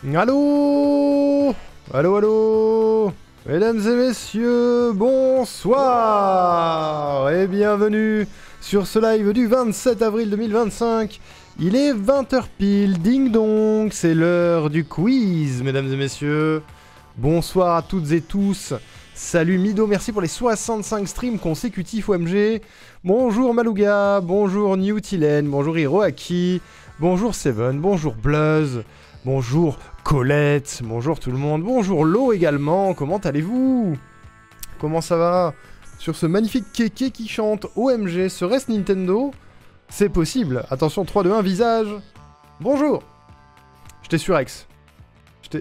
Allô? Allô, allô? Mesdames et messieurs, bonsoir et bienvenue sur ce live du 27 avril 2025. Il est 20h pile, ding dong, c'est l'heure du quiz, mesdames et messieurs. Bonsoir à toutes et tous. Salut Mido, merci pour les 65 streams consécutifs OMG. Bonjour Malouga, bonjour Newtilen, bonjour Hiroaki, bonjour Seven, bonjour Bluzz, bonjour Colette, bonjour tout le monde, bonjour Lo également, comment allez-vous? Comment ça va? Sur ce magnifique kéké qui chante OMG, serait-ce Nintendo? C'est possible, attention 3, 2, 1, visage. Bonjour. J'étais sur X.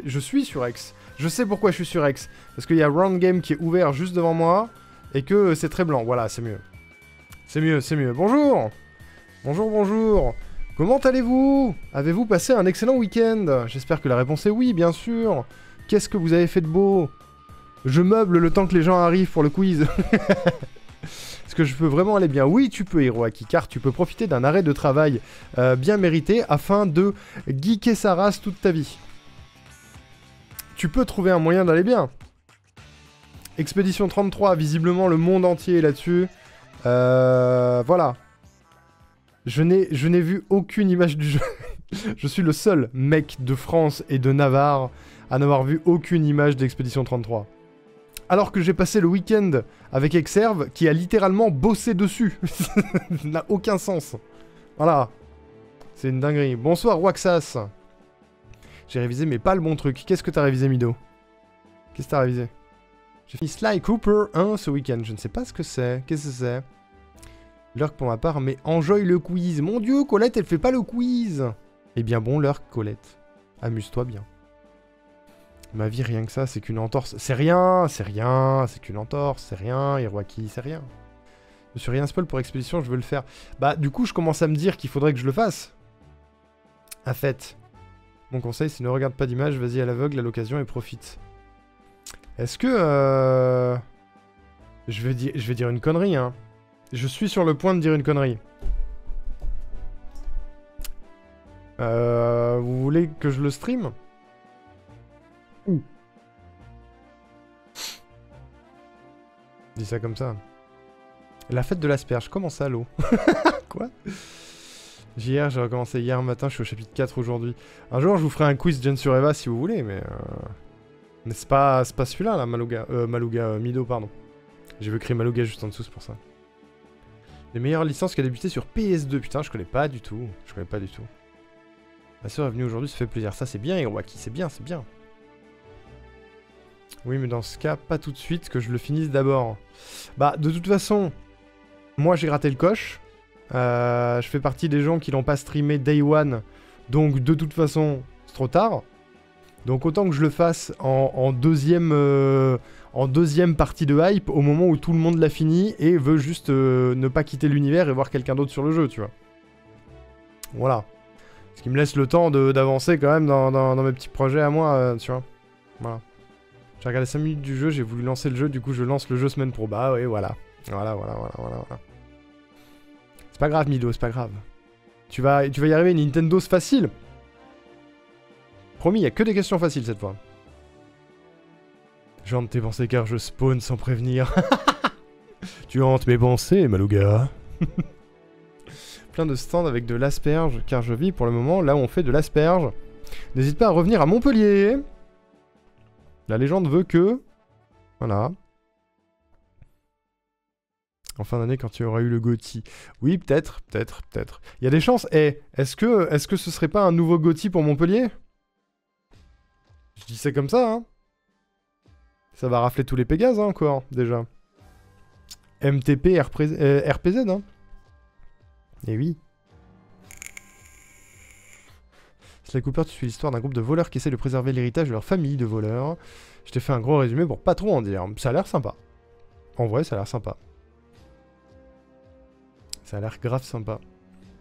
Je suis sur X. Je sais pourquoi je suis sur X. Parce qu'il y a Round Game qui est ouvert juste devant moi et que c'est très blanc. Voilà, c'est mieux. C'est mieux, c'est mieux. Bonjour. Bonjour, bonjour. Comment allez-vous? Avez-vous passé un excellent week-end? J'espère que la réponse est oui, bien sûr. Qu'est-ce que vous avez fait de beau? Je meuble le temps que les gens arrivent pour le quiz. Est-ce que je peux vraiment aller bien? Oui, tu peux, Hiroaki, car tu peux profiter d'un arrêt de travail bien mérité afin de geeker sa race toute ta vie. Tu peux trouver un moyen d'aller bien. Expédition 33, visiblement le monde entier est là-dessus. Voilà. Je n'ai vu aucune image du jeu. Je suis le seul mec de France et de Navarre à n'avoir vu aucune image d'Expédition 33. Alors que j'ai passé le week-end avec Exerve qui a littéralement bossé dessus. Ça n'a aucun sens. Voilà. C'est une dinguerie. Bonsoir Waxas. J'ai révisé mais pas le bon truc. Qu'est-ce que t'as révisé Mido? Qu'est-ce que t'as révisé? J'ai fini Sly Cooper 1 ce week-end. Je ne sais pas ce que c'est. Qu'est-ce que c'est? Lurk pour ma part, mais enjoy le quiz. Mon dieu, Colette, elle fait pas le quiz. Eh bien bon, Lurk, Colette. Amuse-toi bien. Ma vie, rien que ça, c'est qu'une entorse. C'est rien, c'est qu'une entorse, c'est rien, Hiroaki, c'est rien. Je me suis rien spoil pour Expédition, je veux le faire. Bah, du coup, je commence à me dire qu'il faudrait que je le fasse. À fait. Mon conseil, c'est ne regarde pas d'image, vas-y à l'aveugle, à l'occasion et profite. Est-ce que... Je vais dire une connerie, hein. Je suis sur le point de dire une connerie. Vous voulez que je le stream? Dis ça comme ça. La fête de l'asperge, comment ça, l'eau? Quoi? J'ai recommencé hier matin, je suis au chapitre 4 aujourd'hui. Un jour, je vous ferai un quiz Gen sur Eva si vous voulez, mais c'est pas celui-là, là, Malouga, Mido, pardon. J'ai vu créer Malouga juste en dessous, c'est pour ça. Les meilleures licences qui a débuté sur PS2, putain, je connais pas du tout. Je connais pas du tout. Ma soeur est venue aujourd'hui, ça fait plaisir. Ça, c'est bien, Hiroaki, c'est bien, c'est bien. Oui, mais dans ce cas, pas tout de suite, que je le finisse d'abord. Bah, de toute façon, moi, j'ai raté le coche. Je fais partie des gens qui l'ont pas streamé Day One. Donc, de toute façon, c'est trop tard. Donc, autant que je le fasse en deuxième partie de hype, au moment où tout le monde l'a fini et veut juste ne pas quitter l'univers et voir quelqu'un d'autre sur le jeu, tu vois. Voilà. Ce qui me laisse le temps d'avancer quand même dans mes petits projets à moi, tu vois. Voilà. J'ai regardé 5 minutes du jeu, j'ai voulu lancer le jeu, du coup je lance le jeu semaine pro. Bah ouais, voilà. Voilà. C'est pas grave, Mido, c'est pas grave. Tu vas y arriver, Nintendo, c'est facile. Promis, il y a que des questions faciles cette fois. Je hante tes pensées car je spawn sans prévenir. Tu hantes mes pensées, Malouga. Plein de stands avec de l'asperge, car je vis pour le moment là où on fait de l'asperge. N'hésite pas à revenir à Montpellier. La légende veut que... Voilà. En fin d'année, quand tu auras eu le GOTY. Oui, peut-être. Il y a des chances. Eh, est-ce que ce serait pas un nouveau GOTY pour Montpellier? Je dis ça comme ça, hein. Ça va rafler tous les Pégases, hein, encore, déjà. MTP, RPZ, hein. Eh oui. Sly Cooper, tu suis l'histoire d'un groupe de voleurs qui essaient de préserver l'héritage de leur famille de voleurs. Je t'ai fait un gros résumé pour pas trop en dire. Ça a l'air sympa. En vrai, ça a l'air sympa. Ça a l'air grave sympa.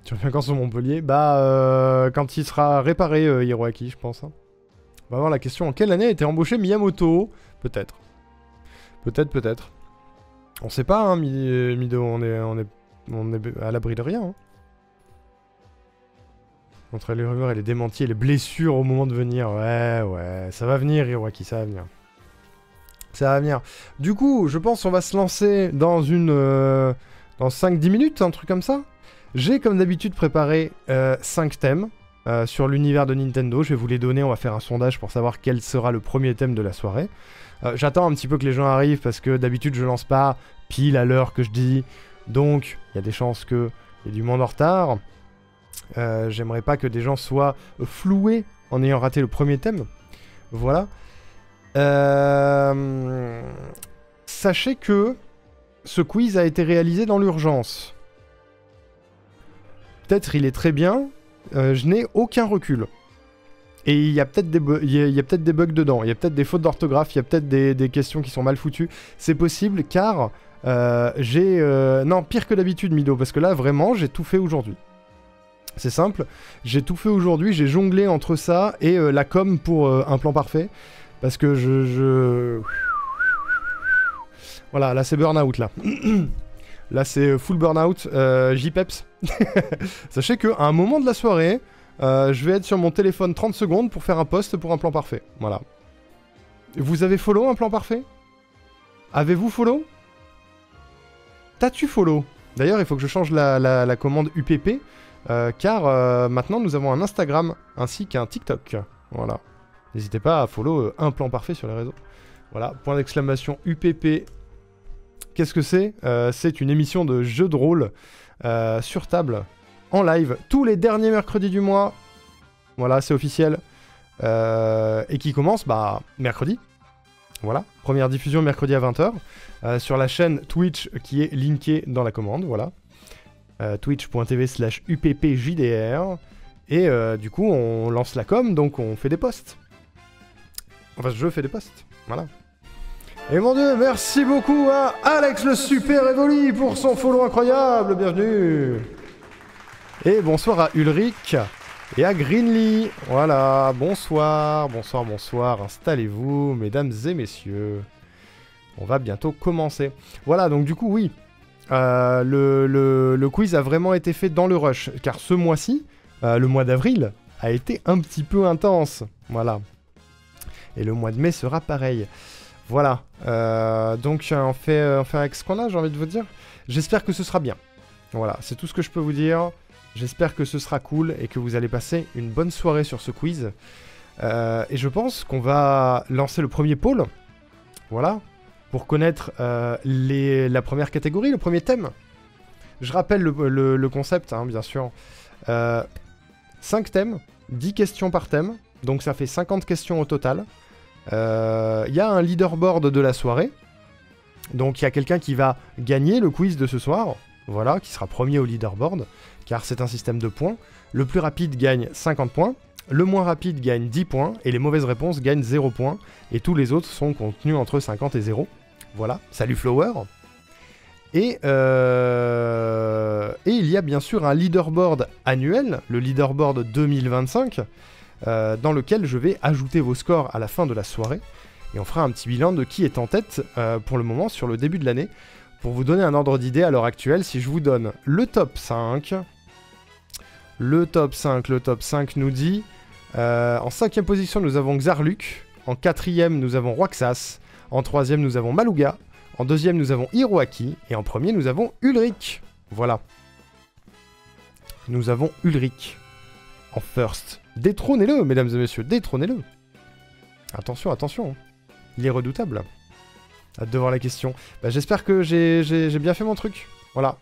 Tu reviens quand sur Montpellier? Bah, quand il sera réparé, Hiroaki, je pense. Hein. On va voir la question. En quelle année a été embauché Miyamoto? Peut-être. Peut-être. On sait pas, hein, Mido. On est à l'abri de rien. Hein. Entre les rumeurs et les démentis et les blessures au moment de venir. Ouais, ça va venir, Hiroaki, ça va venir. Ça va venir. Du coup, je pense qu'on va se lancer dans une... dans 5-10 minutes, un truc comme ça. J'ai comme d'habitude préparé 5 thèmes sur l'univers de Nintendo. Je vais vous les donner, on va faire un sondage pour savoir quel sera le premier thème de la soirée. J'attends un petit peu que les gens arrivent parce que d'habitude je lance pas pile à l'heure que je dis. Donc, il y a des chances qu'il y ait du monde en retard. J'aimerais pas que des gens soient floués en ayant raté le premier thème. Voilà. Sachez que ce quiz a été réalisé dans l'urgence. Peut-être il est très bien, je n'ai aucun recul. Et il y a peut-être des, des bugs dedans, il y a peut-être des fautes d'orthographe, il y a peut-être des questions qui sont mal foutues. C'est possible car j'ai... Non, pire que d'habitude Mido, parce que là vraiment j'ai tout fait aujourd'hui. C'est simple, j'ai tout fait aujourd'hui, j'ai jonglé entre ça et la com pour un plan parfait. Parce que Voilà, là c'est burn-out là. Là c'est full burn-out, J-Peps. Sachez qu'à un moment de la soirée, je vais être sur mon téléphone 30 secondes pour faire un post pour un plan parfait. Voilà. Vous avez follow un plan parfait? Avez-vous follow? T'as-tu follow? D'ailleurs, il faut que je change la commande UPP. Car maintenant nous avons un Instagram ainsi qu'un TikTok. Voilà. N'hésitez pas à follow un plan parfait sur les réseaux. Voilà, point d'exclamation UPP. Qu'est-ce que c'est? C'est une émission de jeu de rôle sur table, en live, tous les derniers mercredis du mois. Voilà, c'est officiel. Et qui commence mercredi. Voilà, première diffusion mercredi à 20h. Sur la chaîne Twitch qui est linkée dans la commande, voilà. Twitch.tv/UPPJDR. Et du coup, on lance la com, donc on fait des posts. Enfin, je fais des posts, voilà. Et mon dieu, merci beaucoup à Alex le Super Evoli pour son follow incroyable, bienvenue. Et bonsoir à Ulrich et à Greenly. Voilà, bonsoir, installez-vous, mesdames et messieurs. On va bientôt commencer. Voilà, donc du coup, oui. Le quiz a vraiment été fait dans le rush, car ce mois-ci, le mois d'avril, a été un petit peu intense. Voilà. Et le mois de mai sera pareil. Voilà. Donc on fait avec ce qu'on a, j'ai envie de vous dire. J'espère que ce sera bien. Voilà, c'est tout ce que je peux vous dire. J'espère que ce sera cool et que vous allez passer une bonne soirée sur ce quiz. Et je pense qu'on va lancer le premier pôle. Voilà. Pour connaître la première catégorie, le premier thème. Je rappelle le concept, hein, bien sûr. 5 thèmes, 10 questions par thème. Donc ça fait 50 questions au total. Il y a un leaderboard de la soirée. Donc il y a quelqu'un qui va gagner le quiz de ce soir. Voilà, qui sera premier au leaderboard. Car c'est un système de points. Le plus rapide gagne 50 points. Le moins rapide gagne 10 points. Et les mauvaises réponses gagnent 0 points. Et tous les autres sont contenus entre 50 et 0. Voilà, salut Flower. Et il y a bien sûr un leaderboard annuel, le leaderboard 2025, dans lequel je vais ajouter vos scores à la fin de la soirée. Et on fera un petit bilan de qui est en tête pour le moment sur le début de l'année. Pour vous donner un ordre d'idée à l'heure actuelle, si je vous donne le top 5, le top 5 nous dit, en 5e position nous avons Xarluk, en 4e nous avons Roxas, en 3e nous avons Maluga, en 2e nous avons Hiroaki, et en 1er nous avons Ulrich. Voilà. Nous avons Ulrich en first. Détrônez-le, mesdames et messieurs, détrônez-le. Attention, attention. Il est redoutable. Hâte de voir la question. J'espère que j'ai bien fait mon truc. Voilà.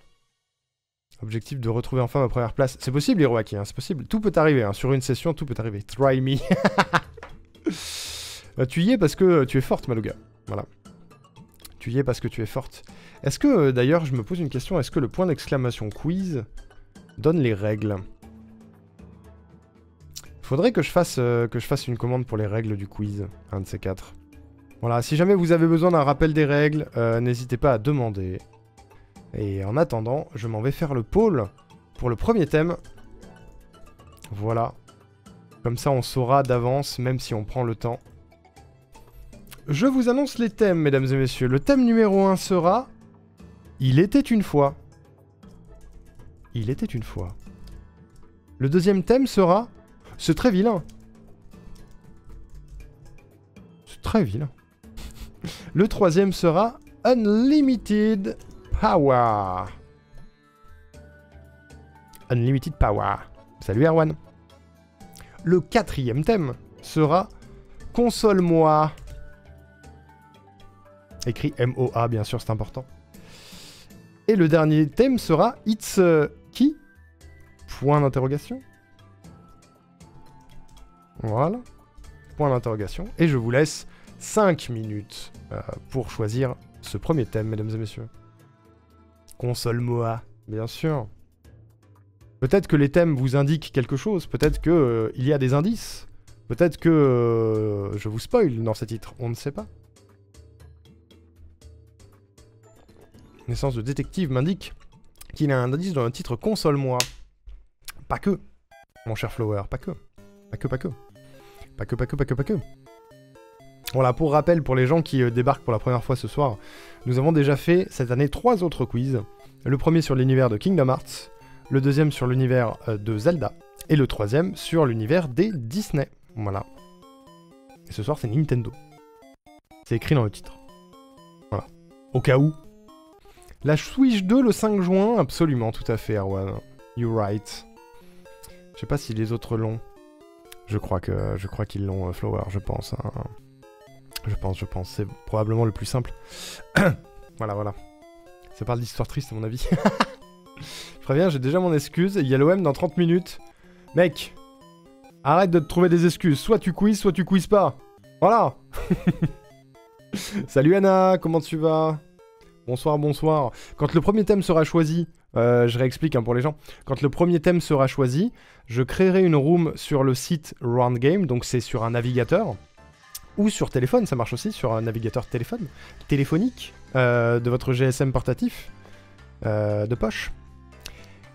Objectif de retrouver enfin ma première place. C'est possible, Hiroaki, hein, c'est possible. Tout peut arriver, hein. Sur une session, tout peut arriver. Try me. Tu y es parce que tu es forte, Maluga. Voilà. Tu y es parce que tu es forte. Est-ce que, d'ailleurs, je me pose une question, est-ce que le point d'exclamation quiz donne les règles? Faudrait que je fasse une commande pour les règles du quiz, un de ces 4. Voilà, si jamais vous avez besoin d'un rappel des règles, n'hésitez pas à demander. Et en attendant, je m'en vais faire le pôle pour le premier thème. Voilà. Comme ça, on saura d'avance, même si on prend le temps. Je vous annonce les thèmes, mesdames et messieurs. Le thème numéro 1 sera... Il était une fois. Il était une fois. Le deuxième thème sera... C'est très vilain. C'est très vilain. Le troisième sera Unlimited Power. Unlimited Power. Salut Erwan. Le quatrième thème sera Console-moi. Écrit M-O-A, bien sûr, c'est important. Et le dernier thème sera It's qui? Point d'interrogation. Voilà. Point d'interrogation. Et je vous laisse 5 minutes pour choisir ce premier thème, mesdames et messieurs. Console-moi, bien sûr. Peut-être que les thèmes vous indiquent quelque chose, peut-être que il y a des indices, peut-être que je vous spoil dans ces titres, on ne sait pas. Naissance de détective m'indique qu'il y a un indice dans le titre Console-moi. Pas que, mon cher Flower, pas que. Pas que. Pas que. Voilà, pour rappel, pour les gens qui débarquent pour la première fois ce soir, nous avons déjà fait cette année 3 autres quiz. Le premier sur l'univers de Kingdom Hearts, le deuxième sur l'univers de Zelda, et le troisième sur l'univers des Disney. Voilà. Et ce soir, c'est Nintendo. C'est écrit dans le titre. Voilà. Au cas où. La Switch 2 le 5 juin, absolument, tout à fait, Erwan. You're right. Je sais pas si les autres l'ont. Je crois qu'ils l'ont, Flower, je pense. Hein. Je pense. C'est probablement le plus simple. Voilà. Ça parle d'histoire triste, à mon avis. Je préviens, j'ai déjà mon excuse. Il y a l'OM dans 30 minutes. Mec, arrête de te trouver des excuses. Soit tu quiz pas. Voilà. Salut Anna, comment tu vas? Bonsoir. Quand le premier thème sera choisi, je réexplique pour les gens. Quand le premier thème sera choisi, je créerai une room sur le site Round Game, donc c'est sur un navigateur, ou sur téléphone, ça marche aussi, sur un navigateur téléphonique de votre GSM portatif de poche.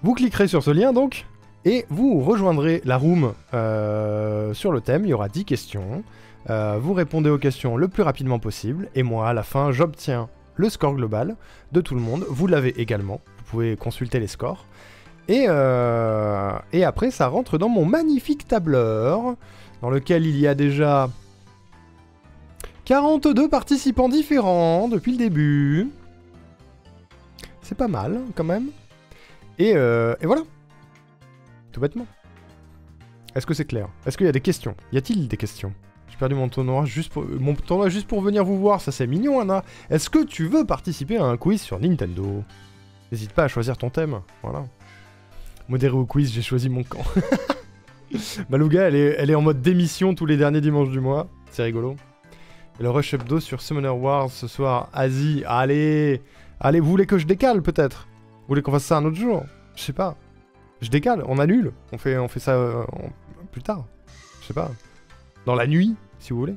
Vous cliquerez sur ce lien donc, et vous rejoindrez la room sur le thème, il y aura 10 questions. Vous répondez aux questions le plus rapidement possible, et moi à la fin j'obtiens le score global de tout le monde. Vous l'avez également, vous pouvez consulter les scores. Et après ça rentre dans mon magnifique tableur, dans lequel il y a déjà 42 participants différents depuis le début. C'est pas mal quand même. Et voilà. Tout bêtement. Est-ce que c'est clair? Est-ce qu'il y a des questions? Y a-t-il des questions? J'ai perdu mon tournoi juste pour venir vous voir, ça c'est mignon Anna. Est-ce que tu veux participer à un quiz sur Nintendo? N'hésite pas à choisir ton thème, voilà. Modéré au quiz, j'ai choisi mon camp. Malouga, elle est en mode démission tous les derniers dimanches du mois, c'est rigolo. Et le rush hebdo sur Summoner Wars ce soir, Asie, allez, vous voulez que je décale peut-être? Vous voulez qu'on fasse ça un autre jour? Je sais pas. Je décale, on annule, on fait ça plus tard. Je sais pas. Dans la nuit, si vous voulez.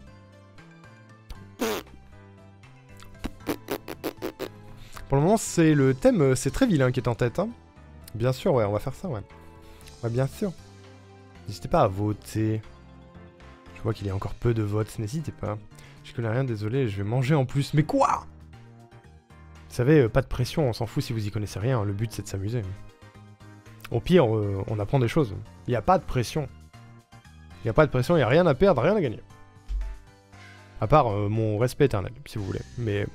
Pour le moment, c'est le thème, c'est très vilain qui est en tête. Hein. Bien sûr, ouais, on va faire ça, ouais. Ouais, bien sûr. N'hésitez pas à voter. Je vois qu'il y a encore peu de votes, n'hésitez pas. Je connais rien, désolé, je vais manger en plus. Mais quoi? Vous savez, pas de pression, on s'en fout si vous y connaissez rien. Le but, c'est de s'amuser. Au pire, on apprend des choses. Il n'y a pas de pression. Il n'y a pas de pression, il n'y a rien à perdre, rien à gagner. À part mon respect éternel, si vous voulez. Mais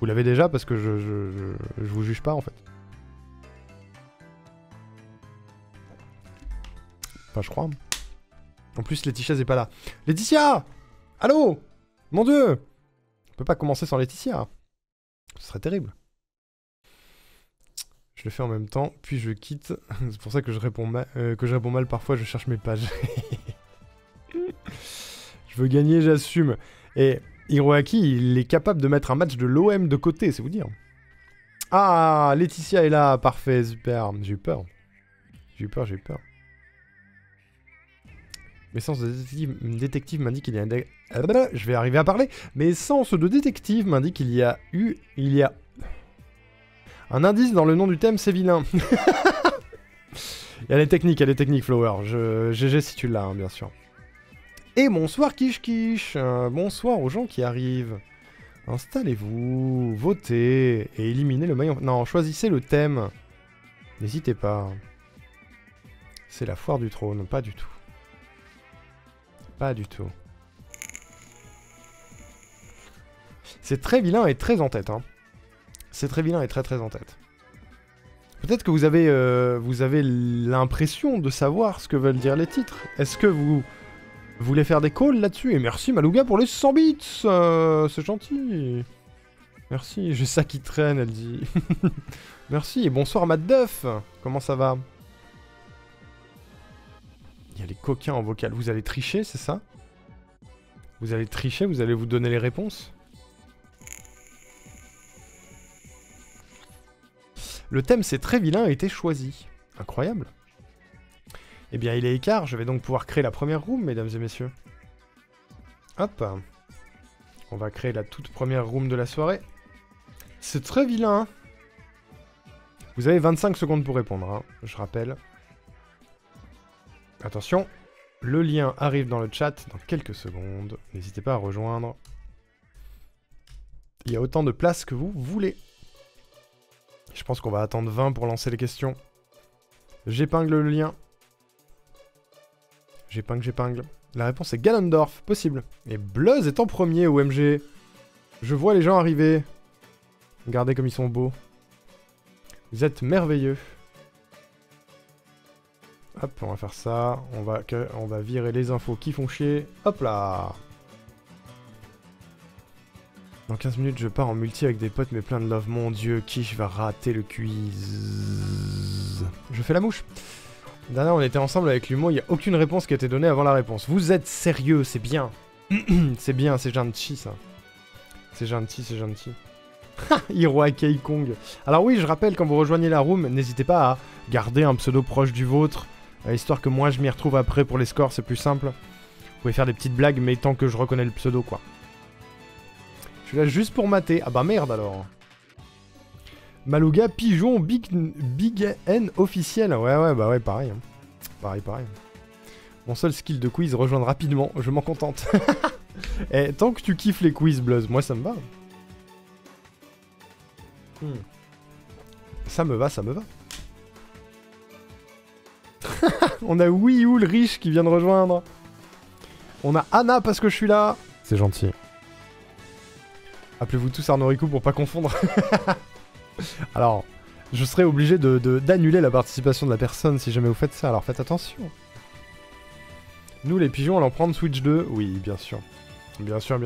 vous l'avez déjà parce que je vous juge pas, en fait. Enfin, je crois. En plus, Laetitia n'est pas là. Laetitia! Allô? Mon Dieu! On peut pas commencer sans Laetitia. Ce serait terrible. Je le fais en même temps, puis je quitte. C'est pour ça que je réponds mal parfois, je cherche mes pages. Je veux gagner, j'assume. Et Hiroaki, il est capable de mettre un match de l'OM de côté, c'est vous dire. Ah, Laetitia est là, parfait, super. J'ai eu peur. Mes sens de détective m'indique qu'il y a un... Je vais arriver à parler. Mes sens de détective m'indique qu'il y a un indice dans le nom du thème, c'est vilain. Il y a les techniques, Flower. GG si tu l'as, hein, bien sûr. Et bonsoir Kish. Bonsoir aux gens qui arrivent. Installez-vous, votez et éliminez le maillon. Non, choisissez le thème. N'hésitez pas. C'est la foire du trône, pas du tout. Pas du tout. C'est très vilain et très en tête, hein. C'est très vilain et très très en tête. Peut-être que vous avez l'impression de savoir ce que veulent dire les titres. Est-ce que vous voulez faire des calls là-dessus? Et merci Malouga pour les 100 bits, c'est gentil. Merci, j'ai ça qui traîne, elle dit. Merci, et bonsoir Matt Duff. Comment ça va? Il y a les coquins en vocal. Vous allez tricher, c'est ça? Vous allez tricher, vous allez vous donner les réponses? Le thème c'est très vilain a été choisi. Incroyable. Eh bien il est écart, je vais donc pouvoir créer la première room, mesdames et messieurs. Hop. On va créer la toute première room de la soirée. C'est très vilain. Vous avez 25 secondes pour répondre, hein, je rappelle. Attention, le lien arrive dans le chat dans quelques secondes. N'hésitez pas à rejoindre. Il y a autant de place que vous voulez. Je pense qu'on va attendre 20 pour lancer les questions. J'épingle le lien. J'épingle. La réponse est Ganondorf, possible. Et Bluzz est en premier, OMG. Je vois les gens arriver. Regardez comme ils sont beaux. Vous êtes merveilleux. Hop, on va faire ça. On va virer les infos qui font chier. Hop là. Dans 15 minutes, je pars en multi avec des potes mais plein de love. Mon dieu, Kish va rater le quiz. Je fais la mouche. Dernière, on était ensemble avec l'humour, il n'y a aucune réponse qui a été donnée avant la réponse. Vous êtes sérieux, c'est bien. C'est bien, c'est gentil ça. C'est gentil, c'est gentil. Hiroaki Kong. Alors oui, je rappelle, quand vous rejoignez la room, n'hésitez pas à garder un pseudo proche du vôtre, histoire que moi je m'y retrouve après pour les scores, c'est plus simple. Vous pouvez faire des petites blagues, mais tant que je reconnais le pseudo, quoi. Je suis là juste pour mater. Ah bah merde alors. Malouga, pigeon, Big N officiel. Ouais, bah ouais, pareil. Hein. Pareil. Mon seul skill de quiz, rejoindre rapidement, je m'en contente. Et tant que tu kiffes les quiz, Bluzz, moi ça me va. Ça me va. On a Wii U, le riche, qui vient de rejoindre. On a Anna parce que je suis là. C'est gentil. Appelez-vous tous Arnaud Ricou pour pas confondre. Alors, je serais obligé d'annuler la participation de la personne si jamais vous faites ça, alors faites attention. Nous, les pigeons, allons prendre Switch 2. Oui, bien sûr. Bien sûr.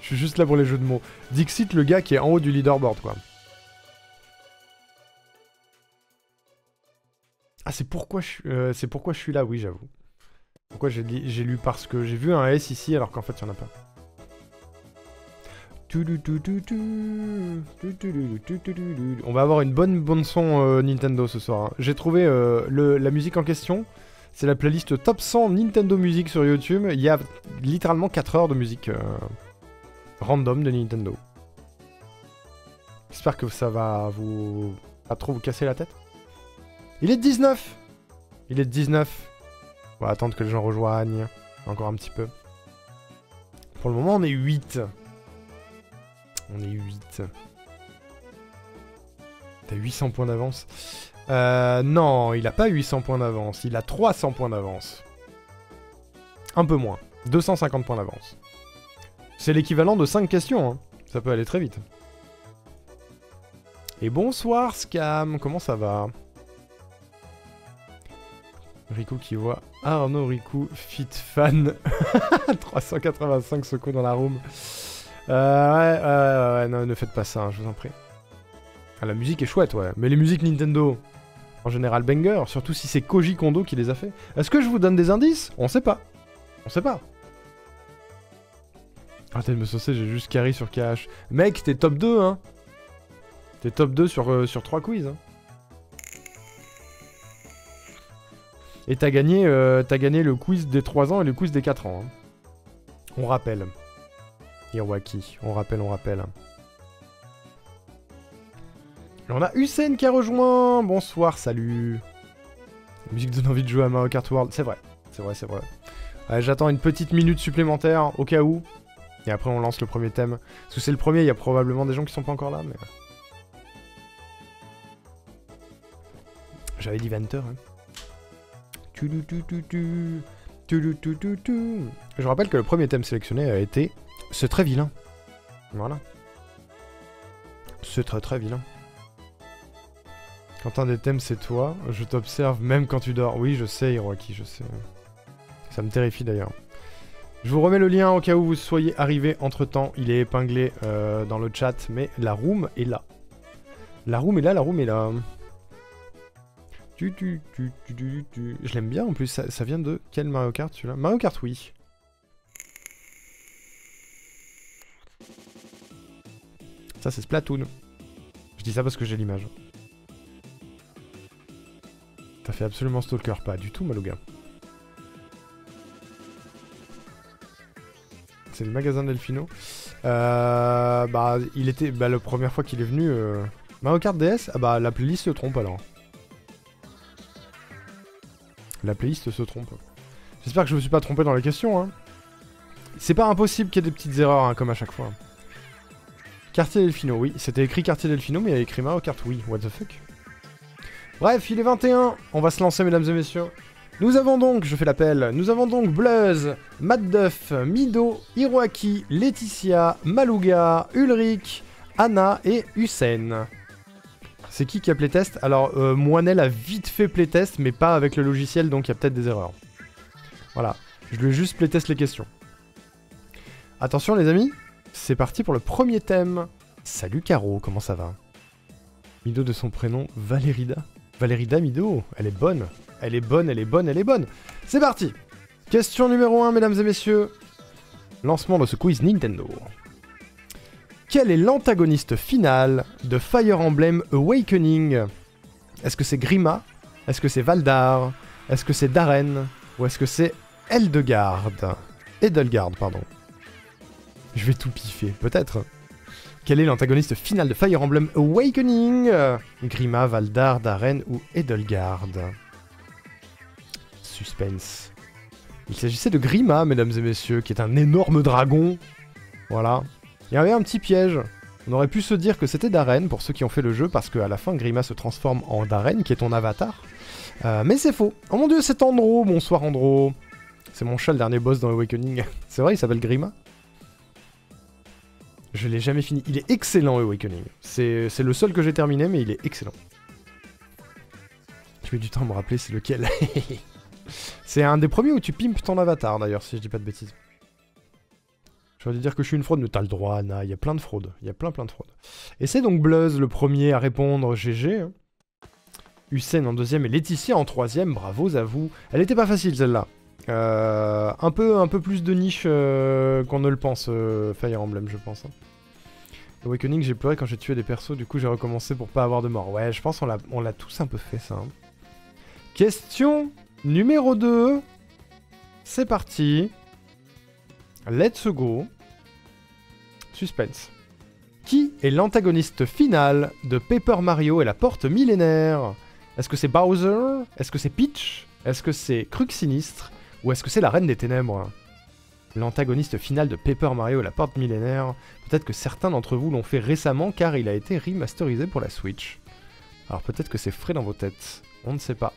Je suis juste là pour les jeux de mots. Dixit, le gars qui est en haut du leaderboard, quoi. Ah, c'est pourquoi je suis là, oui, j'avoue. Pourquoi j'ai lu parce que j'ai vu un S ici alors qu'en fait il n'y en a pas. On va avoir une bonne bande son Nintendo ce soir. Hein. J'ai trouvé la musique en question. C'est la playlist Top 100 Nintendo Music sur YouTube. Il y a littéralement 4 heures de musique random de Nintendo. J'espère que ça va vous... pas trop vous casser la tête. Il est 19. On va attendre que les gens rejoignent. Encore un petit peu. Pour le moment, on est 8. T'as 800 points d'avance. Non, il a pas 800 points d'avance. Il a 300 points d'avance. Un peu moins. 250 points d'avance. C'est l'équivalent de 5 questions. Hein. Ça peut aller très vite. Et bonsoir, Scam. Comment ça va? Riku qui voit Arnaud Riku, fit fan. 385 secours dans la room. Ouais, non, ne faites pas ça, hein, je vous en prie. Ah, la musique est chouette, ouais. Mais les musiques Nintendo, en général banger, surtout si c'est Koji Kondo qui les a fait. Est-ce que je vous donne des indices? On sait pas. Arrêtez de me saucer, j'ai juste carry sur KH. Mec, t'es top 2, hein. T'es top 2 sur 3 quiz, hein. Et t'as gagné le quiz des 3 ans et le quiz des 4 ans. Hein. On rappelle. Hiroaki, on rappelle. Et on a Hussein qui a rejoint. Bonsoir, salut. La musique donne envie de jouer à Mario Kart World. C'est vrai. J'attends une petite minute supplémentaire au cas où. Et après on lance le premier thème. Parce que c'est le premier, il y a probablement des gens qui sont pas encore là. Mais... J'avais dit Venter. Hein. Je rappelle que le premier thème sélectionné a été « C'est très vilain ». Voilà. C'est très très vilain. Quand un des thèmes c'est toi, je t'observe même quand tu dors. Oui, je sais, Hiroaki, je sais. Ça me terrifie d'ailleurs. Je vous remets le lien au cas où vous soyez arrivé entre temps. Il est épinglé dans le chat, mais la room est là. La room est là, la room est là. Je l'aime bien en plus, ça vient de quel Mario Kart celui-là? Mario Kart, oui. Ça c'est Splatoon. Je dis ça parce que j'ai l'image. T'as fait absolument Stalker, pas du tout Malouga. C'est le magasin Delfino. Bah il était... Bah la première fois qu'il est venu... Mario Kart DS? Ah bah la playlist se trompe alors. La playlist se trompe. J'espère que je me suis pas trompé dans les questions. Hein. C'est pas impossible qu'il y ait des petites erreurs, hein, comme à chaque fois. Quartier Delfino, oui. C'était écrit Quartier Delfino, mais il y a écrit Mario Kart, oui. What the fuck. Bref, il est 21. On va se lancer, mesdames et messieurs. Nous avons donc, je fais l'appel, nous avons donc Bluzz, Matt Mido, Hiroaki, Laetitia, Malouga, Ulrich, Anna et Hussein. C'est qui a playtest? Alors, Moinel a vite fait playtest, mais pas avec le logiciel, donc il y a peut-être des erreurs. Voilà, je lui ai juste playtest les questions. Attention les amis, c'est parti pour le premier thème. Salut Caro, comment ça va? Mido de son prénom, Valérida. Valérida Mido, elle est bonne. Elle est bonne, elle est bonne, elle est bonne. C'est parti. Question numéro 1, mesdames et messieurs. Lancement de ce quiz Nintendo. Quel est l'antagoniste final de Fire Emblem Awakening? Est-ce que c'est Grima? Est-ce que c'est Valdar? Est-ce que c'est Darren? Ou est-ce que c'est Edelgard? Edelgard, pardon. Je vais tout piffer, peut-être. Quel est l'antagoniste final de Fire Emblem Awakening? Grima, Valdar, Darren ou Edelgard? Suspense. Il s'agissait de Grima, mesdames et messieurs, qui est un énorme dragon. Voilà. Il y avait un petit piège. On aurait pu se dire que c'était Darren pour ceux qui ont fait le jeu, parce qu'à la fin, Grima se transforme en Darren, qui est ton avatar. Mais c'est faux. Oh mon dieu, c'est Andro. Bonsoir Andro. C'est mon chat, le dernier boss dans Awakening. C'est vrai, il s'appelle Grima. Je l'ai jamais fini. Il est excellent, Awakening. C'est le seul que j'ai terminé, mais il est excellent. Je mets du temps à me rappeler c'est lequel. C'est un des premiers où tu pimpes ton avatar, d'ailleurs, si je dis pas de bêtises. J'aurais dû dire que je suis une fraude, mais t'as le droit, Anna. Il y a plein de fraudes. Il y a plein de fraudes. Et c'est donc Bluzz, le premier à répondre GG. Hein. Hussein en deuxième et Laetitia en troisième. Bravo à vous. Elle était pas facile, celle-là. Un peu plus de niche qu'on ne le pense, Fire Emblem, je pense. Hein. Awakening, j'ai pleuré quand j'ai tué des persos, du coup j'ai recommencé pour pas avoir de mort. Ouais, je pense qu'on l'a tous un peu fait, ça. Hein. Question numéro 2. C'est parti. Let's go. Suspense. Qui est l'antagoniste final de Paper Mario et la porte millénaire? Est-ce que c'est Bowser? Est-ce que c'est Peach? Est-ce que c'est Crux Sinistre? Ou est-ce que c'est la Reine des Ténèbres? L'antagoniste final de Paper Mario et la porte millénaire. Peut-être que certains d'entre vous l'ont fait récemment car il a été remasterisé pour la Switch. Alors peut-être que c'est frais dans vos têtes. On ne sait pas.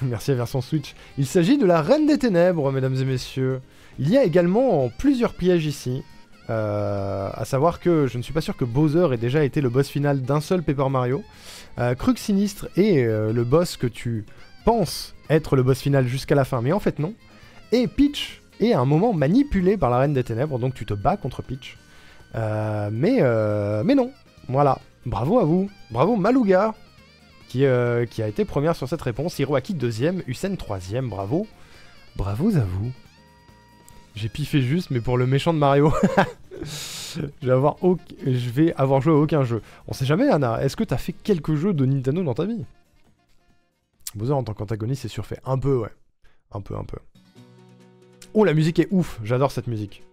Merci à version Switch. Il s'agit de la Reine des Ténèbres, mesdames et messieurs. Il y a également plusieurs pièges ici. À savoir que je ne suis pas sûr que Bowser ait déjà été le boss final d'un seul Paper Mario. Crux Sinistre est le boss que tu penses être le boss final jusqu'à la fin, mais en fait non. Et Peach est à un moment manipulé par la Reine des Ténèbres, donc tu te bats contre Peach. Mais non, voilà. Bravo à vous. Bravo Malouga, qui a été première sur cette réponse. Hiroaki deuxième, Hussein troisième, bravo. Bravo à vous. J'ai piffé juste, mais pour le méchant de Mario. Je vais avoir joué à aucun jeu. On sait jamais, Anna, est-ce que t'as fait quelques jeux de Nintendo dans ta vie? Bowser en tant qu'antagoniste, c'est surfait. Un peu, ouais. Un peu. Oh, la musique est ouf. J'adore cette musique.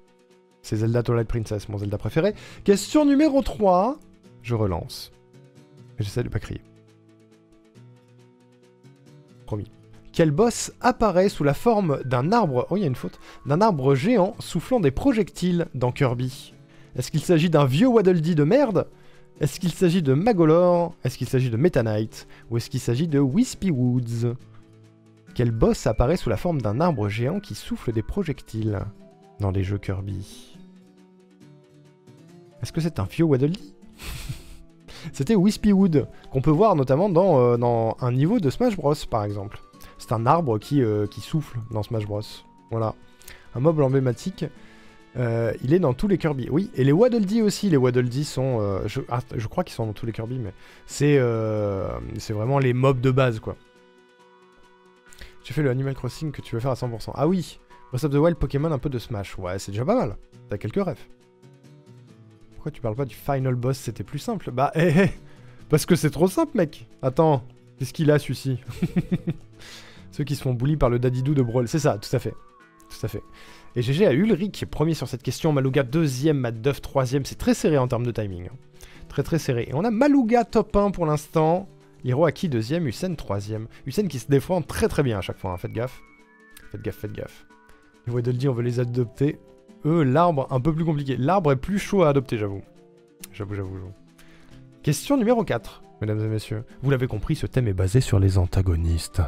C'est Zelda Twilight Princess, mon Zelda préféré. Question numéro 3. Je relance. J'essaie de pas crier. Promis. Quel boss apparaît sous la forme d'un arbre... Oh, il y a une faute. D'un arbre géant soufflant des projectiles dans Kirby? Est-ce qu'il s'agit d'un vieux Waddle Dee de merde? Est-ce qu'il s'agit de Magolor? Est-ce qu'il s'agit de Meta Knight? Ou est-ce qu'il s'agit de Wispy Woods? Quel boss apparaît sous la forme d'un arbre géant qui souffle des projectiles dans les jeux Kirby? Est-ce que c'est un vieux Waddle Dee? C'était Wispy Wood, qu'on peut voir notamment dans un niveau de Smash Bros par exemple. C'est un arbre qui souffle dans Smash Bros. Voilà. Un mob emblématique. Il est dans tous les Kirby. Oui, et les Waddle Dee aussi. Les Waddle Dee sont... je crois qu'ils sont dans tous les Kirby, mais c'est vraiment les mobs de base, quoi. J'ai fait le Animal Crossing que tu veux faire à 100%. Ah oui, Breath of the Wild, Pokémon, un peu de Smash. Ouais, c'est déjà pas mal. T'as quelques refs. Pourquoi tu parles pas du final boss? C'était plus simple. Bah, parce que c'est trop simple, mec. Attends, qu'est-ce qu'il a, celui-ci? Ceux qui se font bully par le dadidou de Brawl. C'est ça, tout à fait. Tout à fait. Et GG à Ulrich, premier sur cette question. Malouga, deuxième. Matt troisième. C'est très serré en termes de timing. Très, très serré. Et on a Malouga top 1 pour l'instant. Hiroaki deuxième, Hussein troisième. Hussein qui se défend très très bien à chaque fois, hein. Faites gaffe. Faites gaffe, faites gaffe. Les Waddle Dee, on veut les adopter. Eux, l'arbre, un peu plus compliqué. L'arbre est plus chaud à adopter, j'avoue. J'avoue. Question numéro 4, mesdames et messieurs. Vous l'avez compris, ce thème est basé sur les antagonistes.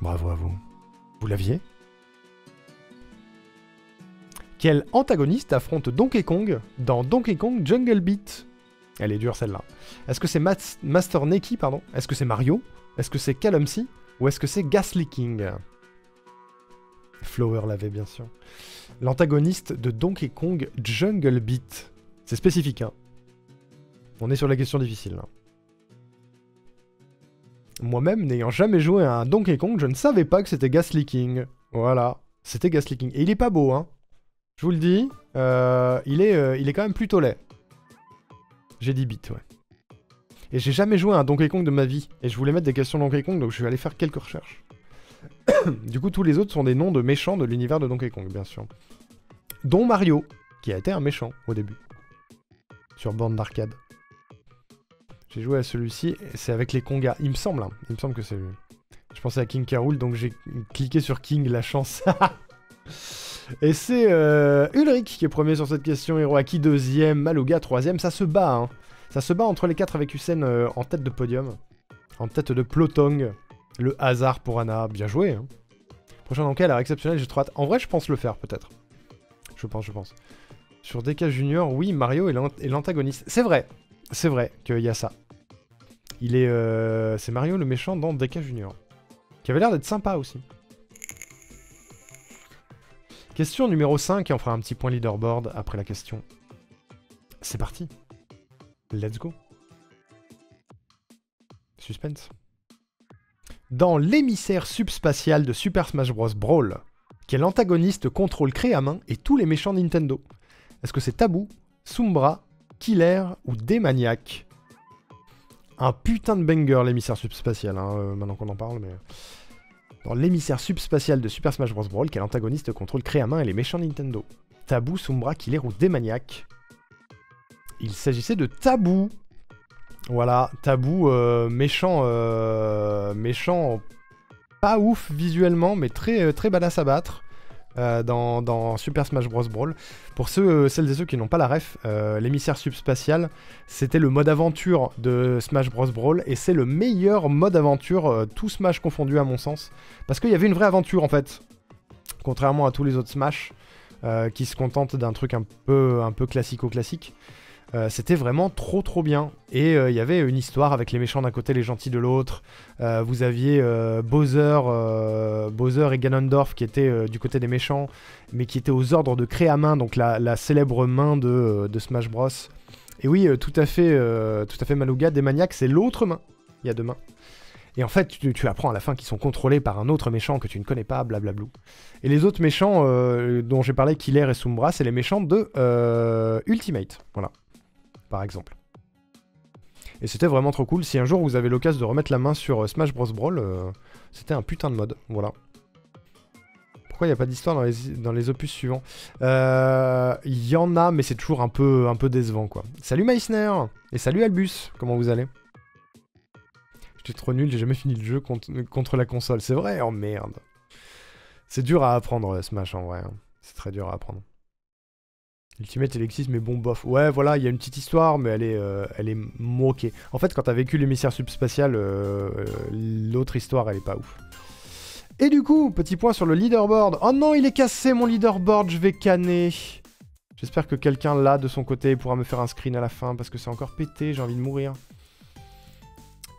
Bravo à vous. Vous l'aviez? Quel antagoniste affronte Donkey Kong dans Donkey Kong Jungle Beat? Elle est dure celle-là. Est-ce que c'est Master Neki, pardon? Est-ce que c'est Mario? Est-ce que c'est Calumsy? Ou est-ce que c'est Ghastly King? Flower l'avait bien sûr. L'antagoniste de Donkey Kong Jungle Beat. C'est spécifique, hein. On est sur la question difficile, là. Moi-même, n'ayant jamais joué à un Donkey Kong, je ne savais pas que c'était Ghastly King. Voilà. C'était Ghastly King. Et il est pas beau, hein. Je vous le dis. Il est quand même plutôt laid. J'ai 10 bits, ouais. Et j'ai jamais joué à un Donkey Kong de ma vie. Et je voulais mettre des questions Donkey Kong, donc je vais aller faire quelques recherches. Du coup, tous les autres sont des noms de méchants de l'univers de Donkey Kong, bien sûr. Dont Mario, qui a été un méchant au début. Sur borne d'arcade. J'ai joué à celui-ci, et c'est avec les Kongas. Il me semble, hein. Il me semble que c'est lui. Je pensais à King K. Rool, donc j'ai cliqué sur King, la chance. Et c'est Ulrich qui est premier sur cette question, Hiroaki deuxième, Malouga troisième. Ça se bat, hein. Ça se bat entre les quatre avec Hussein en tête de podium. En tête de Plotong. Le hasard pour Anna. Bien joué, hein. Prochain enquête a l'air exceptionnel, j'ai trop hâte. En vrai, je pense le faire, peut-être. Je pense. Sur DK Junior, oui, Mario est l'antagoniste. C'est vrai qu'il y a ça. Il est... c'est Mario le méchant dans DK Junior. Qui avait l'air d'être sympa aussi. Question numéro 5, et on fera un petit point leaderboard après la question. C'est parti. Let's go. Suspense. Dans l'émissaire subspatial de Super Smash Bros. Brawl, quel antagoniste contrôle Créamin et tous les méchants Nintendo? Est-ce que c'est Tabou, Sombra, Killer ou Démaniac? Un putain de banger l'émissaire subspatial, hein, maintenant qu'on en parle, mais... Dans l'émissaire subspatial de Super Smash Bros. Brawl, quel antagoniste contrôle Créamin et les méchants Nintendo? Tabou, Sombra, Killer ou Démaniac? Il s'agissait de Tabou. Voilà, Tabou, méchant pas ouf visuellement, mais très, très badass à battre dans Super Smash Bros. Brawl. Pour celles et ceux qui n'ont pas la ref, l'émissaire subspatial, c'était le mode aventure de Smash Bros. Brawl, et c'est le meilleur mode aventure, tout Smash confondu à mon sens, parce qu'il y avait une vraie aventure en fait, contrairement à tous les autres Smash qui se contentent d'un truc un peu classico-classique. C'était vraiment trop bien. Et il y avait une histoire avec les méchants d'un côté, les gentils de l'autre. Vous aviez Bowser et Ganondorf qui étaient du côté des méchants, mais qui étaient aux ordres de Créamin, donc la célèbre main de Smash Bros. Et oui, tout à fait Malouga, Démaniac, c'est l'autre main. Il y a deux mains. Et en fait, tu apprends à la fin qu'ils sont contrôlés par un autre méchant que tu ne connais pas, blablablou. Et les autres méchants dont j'ai parlé, Killer et Sombra, c'est les méchants de Ultimate. Voilà. Par exemple. Et c'était vraiment trop cool. Si un jour vous avez l'occasion de remettre la main sur Smash Bros. Brawl, c'était un putain de mode. Voilà. Pourquoi il n'y a pas d'histoire dans les opus suivants? Il y en a, mais c'est toujours un peu décevant, quoi. Salut Meissner! Et salut Albus! Comment vous allez? J'étais trop nul, j'ai jamais fini le jeu contre la console. C'est vrai? Oh merde. C'est dur à apprendre Smash en vrai. Hein. C'est très dur à apprendre. Ultimate Alexis, mais bon, bof. Ouais, voilà, il y a une petite histoire, mais elle est moquée. En fait, quand t'as vécu l'émissaire subspatial, l'autre histoire, elle est pas ouf. Et du coup, petit point sur le leaderboard. Oh non, il est cassé, mon leaderboard, je vais canner. J'espère que quelqu'un là, de son côté, pourra me faire un screen à la fin, parce que c'est encore pété, j'ai envie de mourir.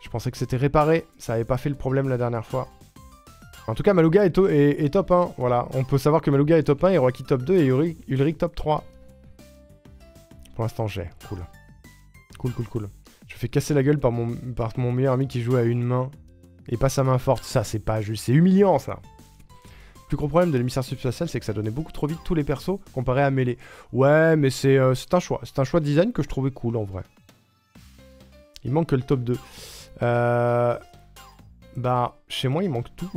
Je pensais que c'était réparé, ça avait pas fait le problème la dernière fois. En tout cas, Malouga est top 1, voilà. On peut savoir que Malouga est top 1, Hiroaki top 2 et Ulrich top 3. Pour l'instant, j'ai. Cool. Cool. Je fais casser la gueule par mon meilleur ami qui joue à une main et pas sa main forte. Ça, c'est pas juste. C'est humiliant, ça. Le plus gros problème de l'émissaire subspatial, c'est que ça donnait beaucoup trop vite tous les persos comparé à Melee. Ouais, mais c'est un choix. C'est un choix de design que je trouvais cool, en vrai. Il manque que le top 2. Bah, chez moi, il manque tout.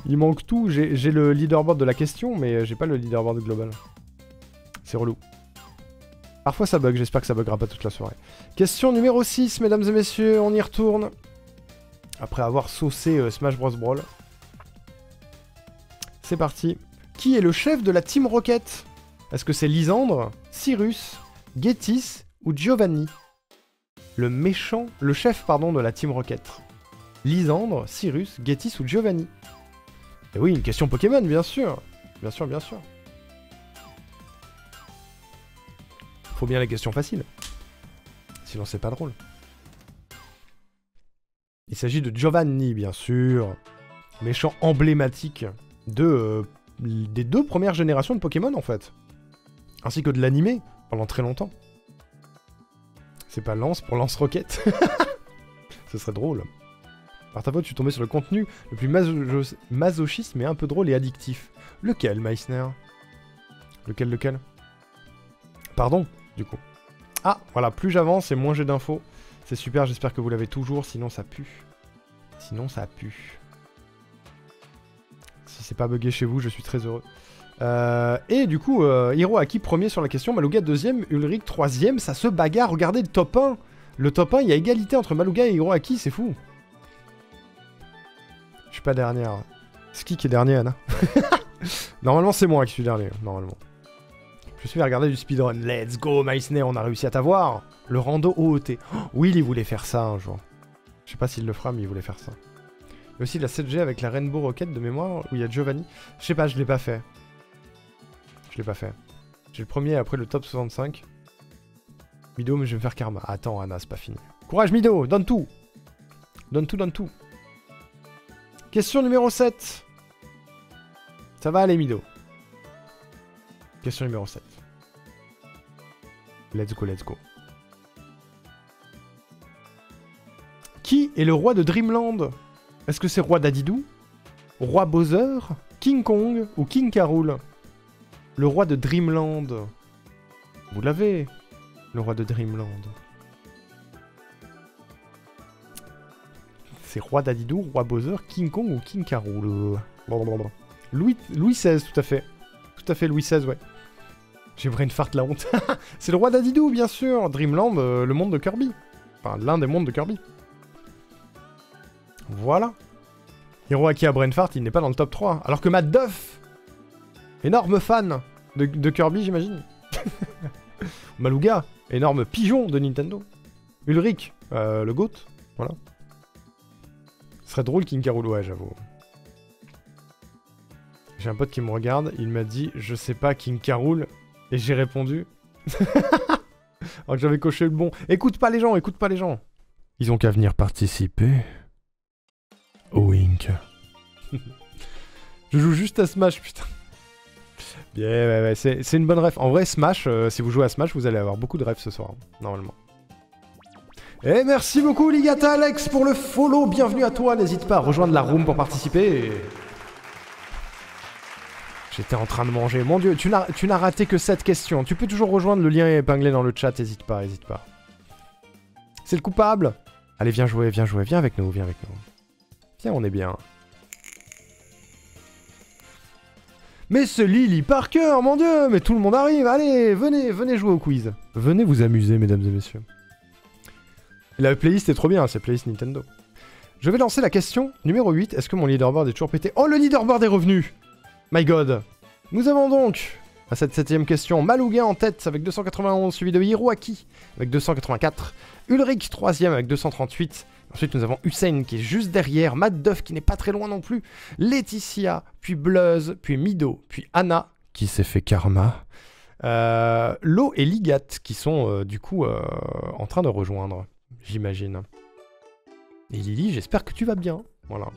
Il manque tout. J'ai le leaderboard de la question, mais j'ai pas le leaderboard global. C'est relou. Parfois ça bug, j'espère que ça buggera pas toute la soirée. Question numéro 6, mesdames et messieurs, on y retourne. Après avoir saucé Smash Bros Brawl. C'est parti. Qui est le chef de la Team Rocket? Est-ce que c'est Lysandre, Cyrus, Getis ou Giovanni? Le chef de la Team Rocket. Lysandre, Cyrus, Getis ou Giovanni? Et oui, une question Pokémon, bien sûr. Bien sûr. Faut bien les questions faciles. Sinon c'est pas drôle. Il s'agit de Giovanni, bien sûr. Méchant emblématique des 2 premières générations de Pokémon, en fait. Ainsi que de l'animé, pendant très longtemps. C'est pas Lance pour Lance-Roquette. Ce serait drôle. Par ta faute, je suis tombé sur le contenu le plus masochiste, mais un peu drôle et addictif. Lequel, Meissner? Lequel? Pardon, du coup. Ah, voilà, plus j'avance et moins j'ai d'infos. C'est super, j'espère que vous l'avez toujours, sinon ça pue. Si c'est pas bugué chez vous, je suis très heureux. Et du coup, Hiroaki premier sur la question, Malouga deuxième, Ulrich troisième, ça se bagarre, regardez le top 1. Le top 1, il y a égalité entre Malouga et Hiroaki, c'est fou. Je suis pas dernière. C'est qui est dernier, Anna? Normalement, c'est moi qui suis dernier, normalement. Je suis à regarder du speedrun. Let's go, Meissner, on a réussi à t'avoir. Le rando OOT. Oh, Will, il voulait faire ça un jour. Je sais pas s'il le fera, mais il voulait faire ça. Il y a aussi la 7G avec la Rainbow Rocket de mémoire, où il y a Giovanni. Je sais pas, je l'ai pas fait. J'ai le premier après le top 65. Mido, mais je vais me faire karma. Attends, Anna, c'est pas fini. Courage, Mido, donne tout. Donne tout. Question numéro 7. Ça va aller, Mido. Question numéro 7. Let's go. Qui est le roi de Dreamland? Est-ce que c'est roi Dadidou, roi Bowser, King Kong ou King K. Rool? Le roi de Dreamland. Vous l'avez, le roi de Dreamland. C'est roi Dadidou, roi Bowser, King Kong ou King K. Rool? Louis XVI, tout à fait. Tout à fait, Louis XVI, ouais. J'ai brain fart la honte. C'est le roi Dadidou, bien sûr. Dreamland, le monde de Kirby. Enfin, l'un des mondes de Kirby. Voilà. Hiroaki a brain fart, il n'est pas dans le top 3. Alors que Matt Duff, énorme fan de Kirby, j'imagine. Malouga, énorme pigeon de Nintendo. Ulrich, le GOAT. Voilà. Ce serait drôle King K. Rool, ouais, j'avoue. J'ai un pote qui me regarde, il m'a dit « Je sais pas, King K. Rool ». Et j'ai répondu. Alors que j'avais coché le bon. Écoute pas les gens. Ils ont qu'à venir participer. Wink. Je joue juste à Smash, putain. Bien, ouais, c'est une bonne ref. En vrai, Smash, si vous jouez à Smash, vous allez avoir beaucoup de refs ce soir, normalement. Et merci beaucoup, Ligata Alex, pour le follow. Bienvenue à toi. N'hésite pas à rejoindre la room pour participer. J'étais en train de manger. Mon dieu, tu n'as raté que cette question. Tu peux toujours rejoindre, le lien est épinglé dans le chat, n'hésite pas. C'est le coupable. Allez, viens jouer, viens avec nous, Viens, on est bien. Mais c'est Lily Parker, mon dieu, mais tout le monde arrive. Allez, venez jouer au quiz. Venez vous amuser, mesdames et messieurs. La playlist est trop bien, c'est playlist Nintendo. Je vais lancer la question numéro 8. Est-ce que mon leaderboard est toujours pété? Oh, le leaderboard est revenu! My god. Nous avons donc à cette 7ème question. Malouga en tête avec 291, suivi de Hiroaki avec 284. Ulrich 3ème avec 238. Ensuite, nous avons Hussein qui est juste derrière. Matt Duff qui n'est pas très loin non plus. Laetitia, puis Bluzz, puis Mido, puis Anna qui s'est fait karma. Lo et Ligat qui sont du coup en train de rejoindre, j'imagine. Et Lily, j'espère que tu vas bien. Voilà.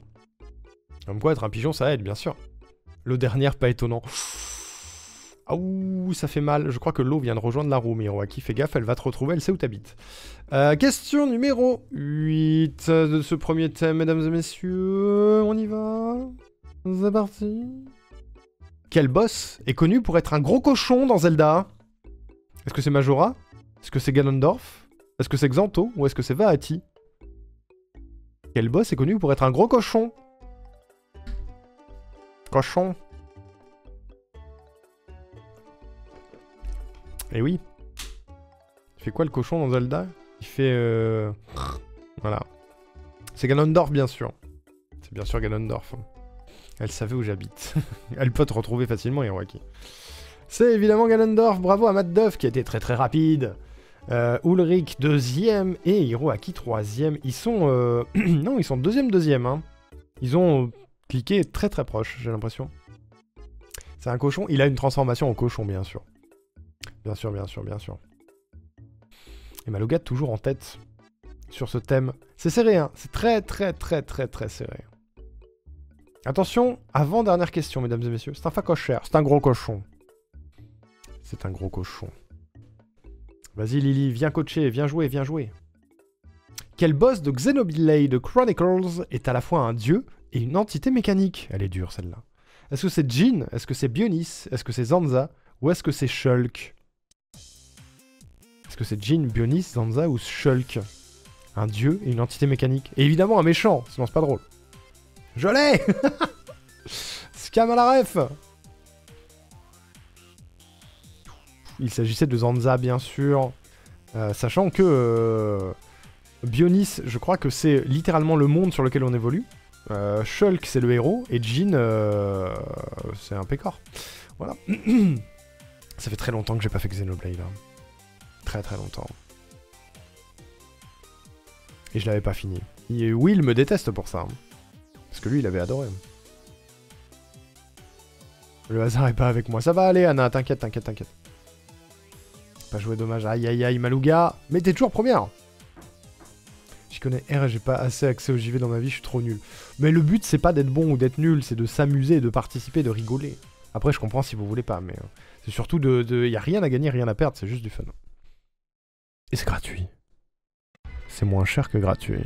Comme quoi, être un pigeon, ça aide, bien sûr. L'eau dernière, pas étonnant. Ah ouh, ça fait mal. Je crois que l'eau vient de rejoindre la room, Hiroaki. Fais gaffe, elle va te retrouver, elle sait où t'habites. Question numéro 8 de ce premier thème, mesdames et messieurs. On y va. C'est parti. Quel boss est connu pour être un gros cochon dans Zelda? Est-ce que c'est Majora? Est-ce que c'est Ganondorf? Est-ce que c'est Xanto? Ou est-ce que c'est Vahati? Quel boss est connu pour être un gros cochon? Cochon. Eh oui. Il fait quoi le cochon dans Zelda? Il fait... Voilà. C'est Ganondorf, bien sûr. C'est bien sûr Ganondorf. Elle savait où j'habite. Elle peut te retrouver facilement, Hiroaki. C'est évidemment Ganondorf. Bravo à Matt Duff qui a été très très rapide. Ulrich 2ème et Hiroaki 3ème. Ils sont... non, ils sont 2ème. Hein. Ils ont cliqué très très proche, j'ai l'impression. C'est un cochon. Il a une transformation en cochon, bien sûr. Bien sûr. Et Malouga toujours en tête sur ce thème. C'est serré, hein. C'est très serré. Attention, avant-dernière question, mesdames et messieurs. C'est un facochère, c'est un gros cochon. C'est un gros cochon. Vas-y Lily, viens coacher, viens jouer. Quel boss de Xenoblade Chronicles est à la fois un dieu et une entité mécanique? Elle est dure celle-là. Est-ce que c'est Jin? Est-ce que c'est Bionis? Est-ce que c'est Zanza? Ou est-ce que c'est Shulk? Est-ce que c'est Jin, Bionis, Zanza ou Shulk? Un dieu et une entité mécanique. Et évidemment un méchant, sinon c'est pas drôle. Je l'ai. Scam à la ref. Il s'agissait de Zanza, bien sûr. Sachant que Bionis, je crois que c'est littéralement le monde sur lequel on évolue. Shulk, c'est le héros. Et Jin, c'est un pécor. Voilà. Ça fait très longtemps que j'ai pas fait Xenoblade. Là. Très longtemps. Et je l'avais pas fini. Et Will me déteste pour ça. Hein. Parce que lui, il avait adoré. Le hasard est pas avec moi. Ça va aller, Anna. T'inquiète. Pas joué dommage. Aïe, Malouga. Mais t'es toujours première. Je connais R et j'ai pas assez accès au JV dans ma vie. Je suis trop nul. Mais le but, c'est pas d'être bon ou d'être nul. C'est de s'amuser, de participer, de rigoler. Après, je comprends si vous voulez pas. Mais c'est surtout y a rien à gagner, rien à perdre. C'est juste du fun. Et c'est gratuit. C'est moins cher que gratuit.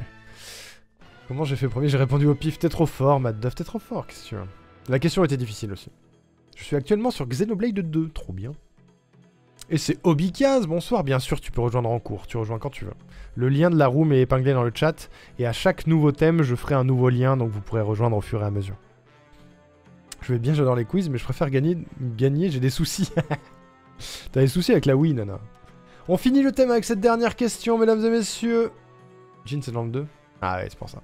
Comment j'ai fait premier? J'ai répondu au pif. T'es trop fort, Matt Duff, t'es trop fort, qu'est-ce que tu veux? La question était difficile aussi. Je suis actuellement sur Xenoblade 2, trop bien. Et c'est Obikaz, bonsoir, bien sûr, tu peux rejoindre en cours, tu rejoins quand tu veux. Le lien de la room est épinglé dans le chat, et à chaque nouveau thème, je ferai un nouveau lien, donc vous pourrez rejoindre au fur et à mesure. Je vais bien, j'adore les quiz, mais je préfère gagner, j'ai des soucis. T'as des soucis avec la Wii, Nana. On finit le thème avec cette dernière question, mesdames et messieurs. Jin, c'est dans le 2? Ah ouais, c'est pour ça.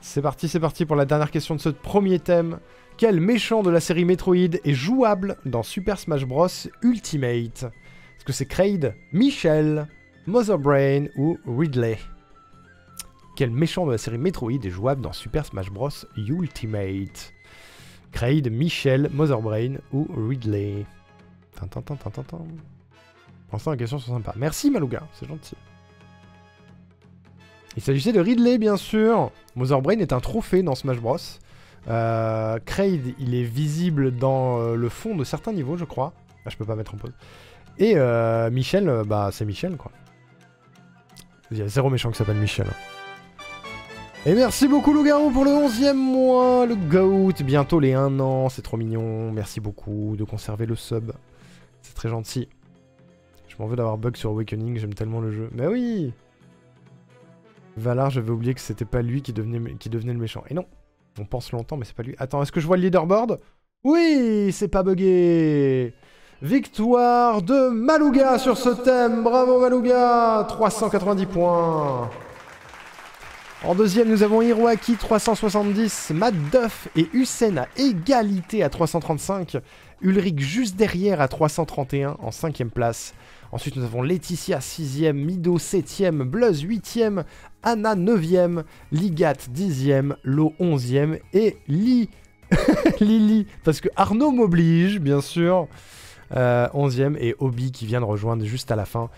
C'est parti pour la dernière question de ce premier thème. Quel méchant de la série Metroid est jouable dans Super Smash Bros Ultimate? Est-ce que c'est Kraid, Michel, Mother Brain ou Ridley? Quel méchant de la série Metroid est jouable dans Super Smash Bros Ultimate? Kraid, Michel, Mother Brain ou Ridley? Pour l'instant, les questions sont sympas. Merci Malouga, c'est gentil. Il s'agissait de Ridley, bien sûr. Mother Brain est un trophée dans Smash Bros. Kraid, il est visible dans le fond de certains niveaux, je crois. Ah, je peux pas mettre en pause. Et Michel, bah c'est Michel, quoi. Il y a zéro méchant qui s'appelle Michel. Et merci beaucoup, Loup-Garou, pour le 11e mois. Le GOAT, bientôt les 1 an. C'est trop mignon. Merci beaucoup de conserver le sub. C'est très gentil. Je m'en veux d'avoir bug sur Awakening, j'aime tellement le jeu. Mais oui! Valar, j'avais oublié que c'était pas lui qui devenait le méchant. Et non, on pense longtemps, mais c'est pas lui. Attends, est-ce que je vois le leaderboard? Oui, c'est pas bugué. Victoire de Malouga sur ce thème. Bravo Malouga, 390 points. En deuxième, nous avons Hiroaki 370, Matt Duff et Hussein à égalité à 335. Ulrich juste derrière à 331 en 5ème place. Ensuite, nous avons Laetitia 6ème, Mido 7ème, Bluzz 8ème, Anna 9ème, Ligat 10ème, Lo 11ème et Lily, parce que Arnaud m'oblige, bien sûr, 11ème et Obi qui vient de rejoindre juste à la fin.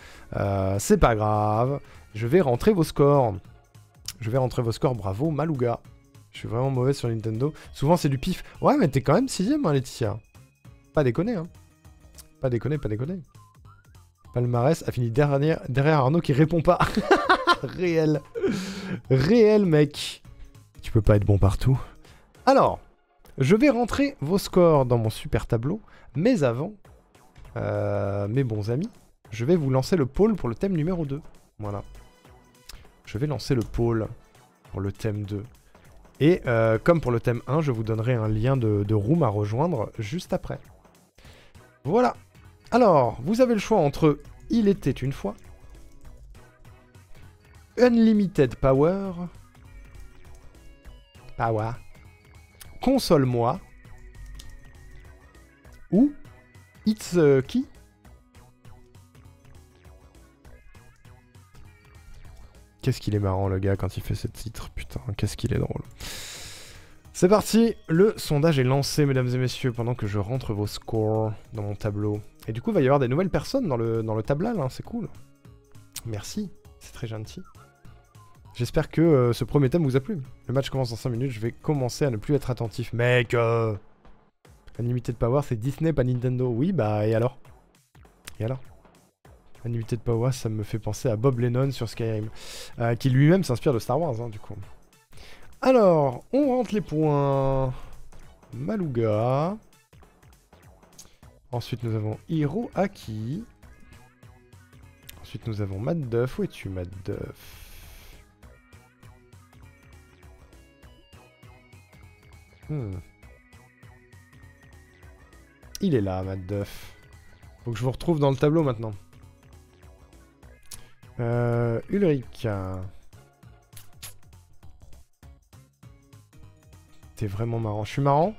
C'est pas grave, je vais rentrer vos scores. Bravo Malouga. Je suis vraiment mauvais sur Nintendo. Souvent c'est du pif. Ouais, mais t'es quand même 6ème, hein, Laetitia. Pas déconner, hein. Pas déconner. Palmarès a fini derrière Arnaud qui répond pas. Réel, mec. Tu peux pas être bon partout. Alors, je vais rentrer vos scores dans mon super tableau. Mais avant, mes bons amis, je vais vous lancer le poll pour le thème numéro 2. Voilà. Je vais lancer le poll pour le thème 2. Et comme pour le thème 1, je vous donnerai un lien de room à rejoindre juste après. Voilà. Alors, vous avez le choix entre Il était une fois, Unlimited Power, Console-moi, ou It's qui? Qu'est-ce qu'il est marrant le gars quand il fait ce titre, putain, qu'est-ce qu'il est drôle. C'est parti, le sondage est lancé mesdames et messieurs pendant que je rentre vos scores dans mon tableau. Et du coup il va y avoir des nouvelles personnes dans le tablal, hein, c'est cool. Merci, c'est très gentil. J'espère que ce premier thème vous a plu. Le match commence dans 5 minutes, je vais commencer à ne plus être attentif. Mec, Unlimited Power c'est Disney pas Nintendo. Oui bah et alors? Unlimited Power, ça me fait penser à Bob Lennon sur Skyrim, qui lui-même s'inspire de Star Wars, hein, du coup. Alors, on rentre les points. Malouga. Ensuite, nous avons Hiroaki. Ensuite, nous avons Matt Duff. Où es-tu, Matt Duff? Il est là, Matt Duff. Faut que je vous retrouve dans le tableau maintenant. Ulrich. T'es vraiment marrant. Je suis marrant?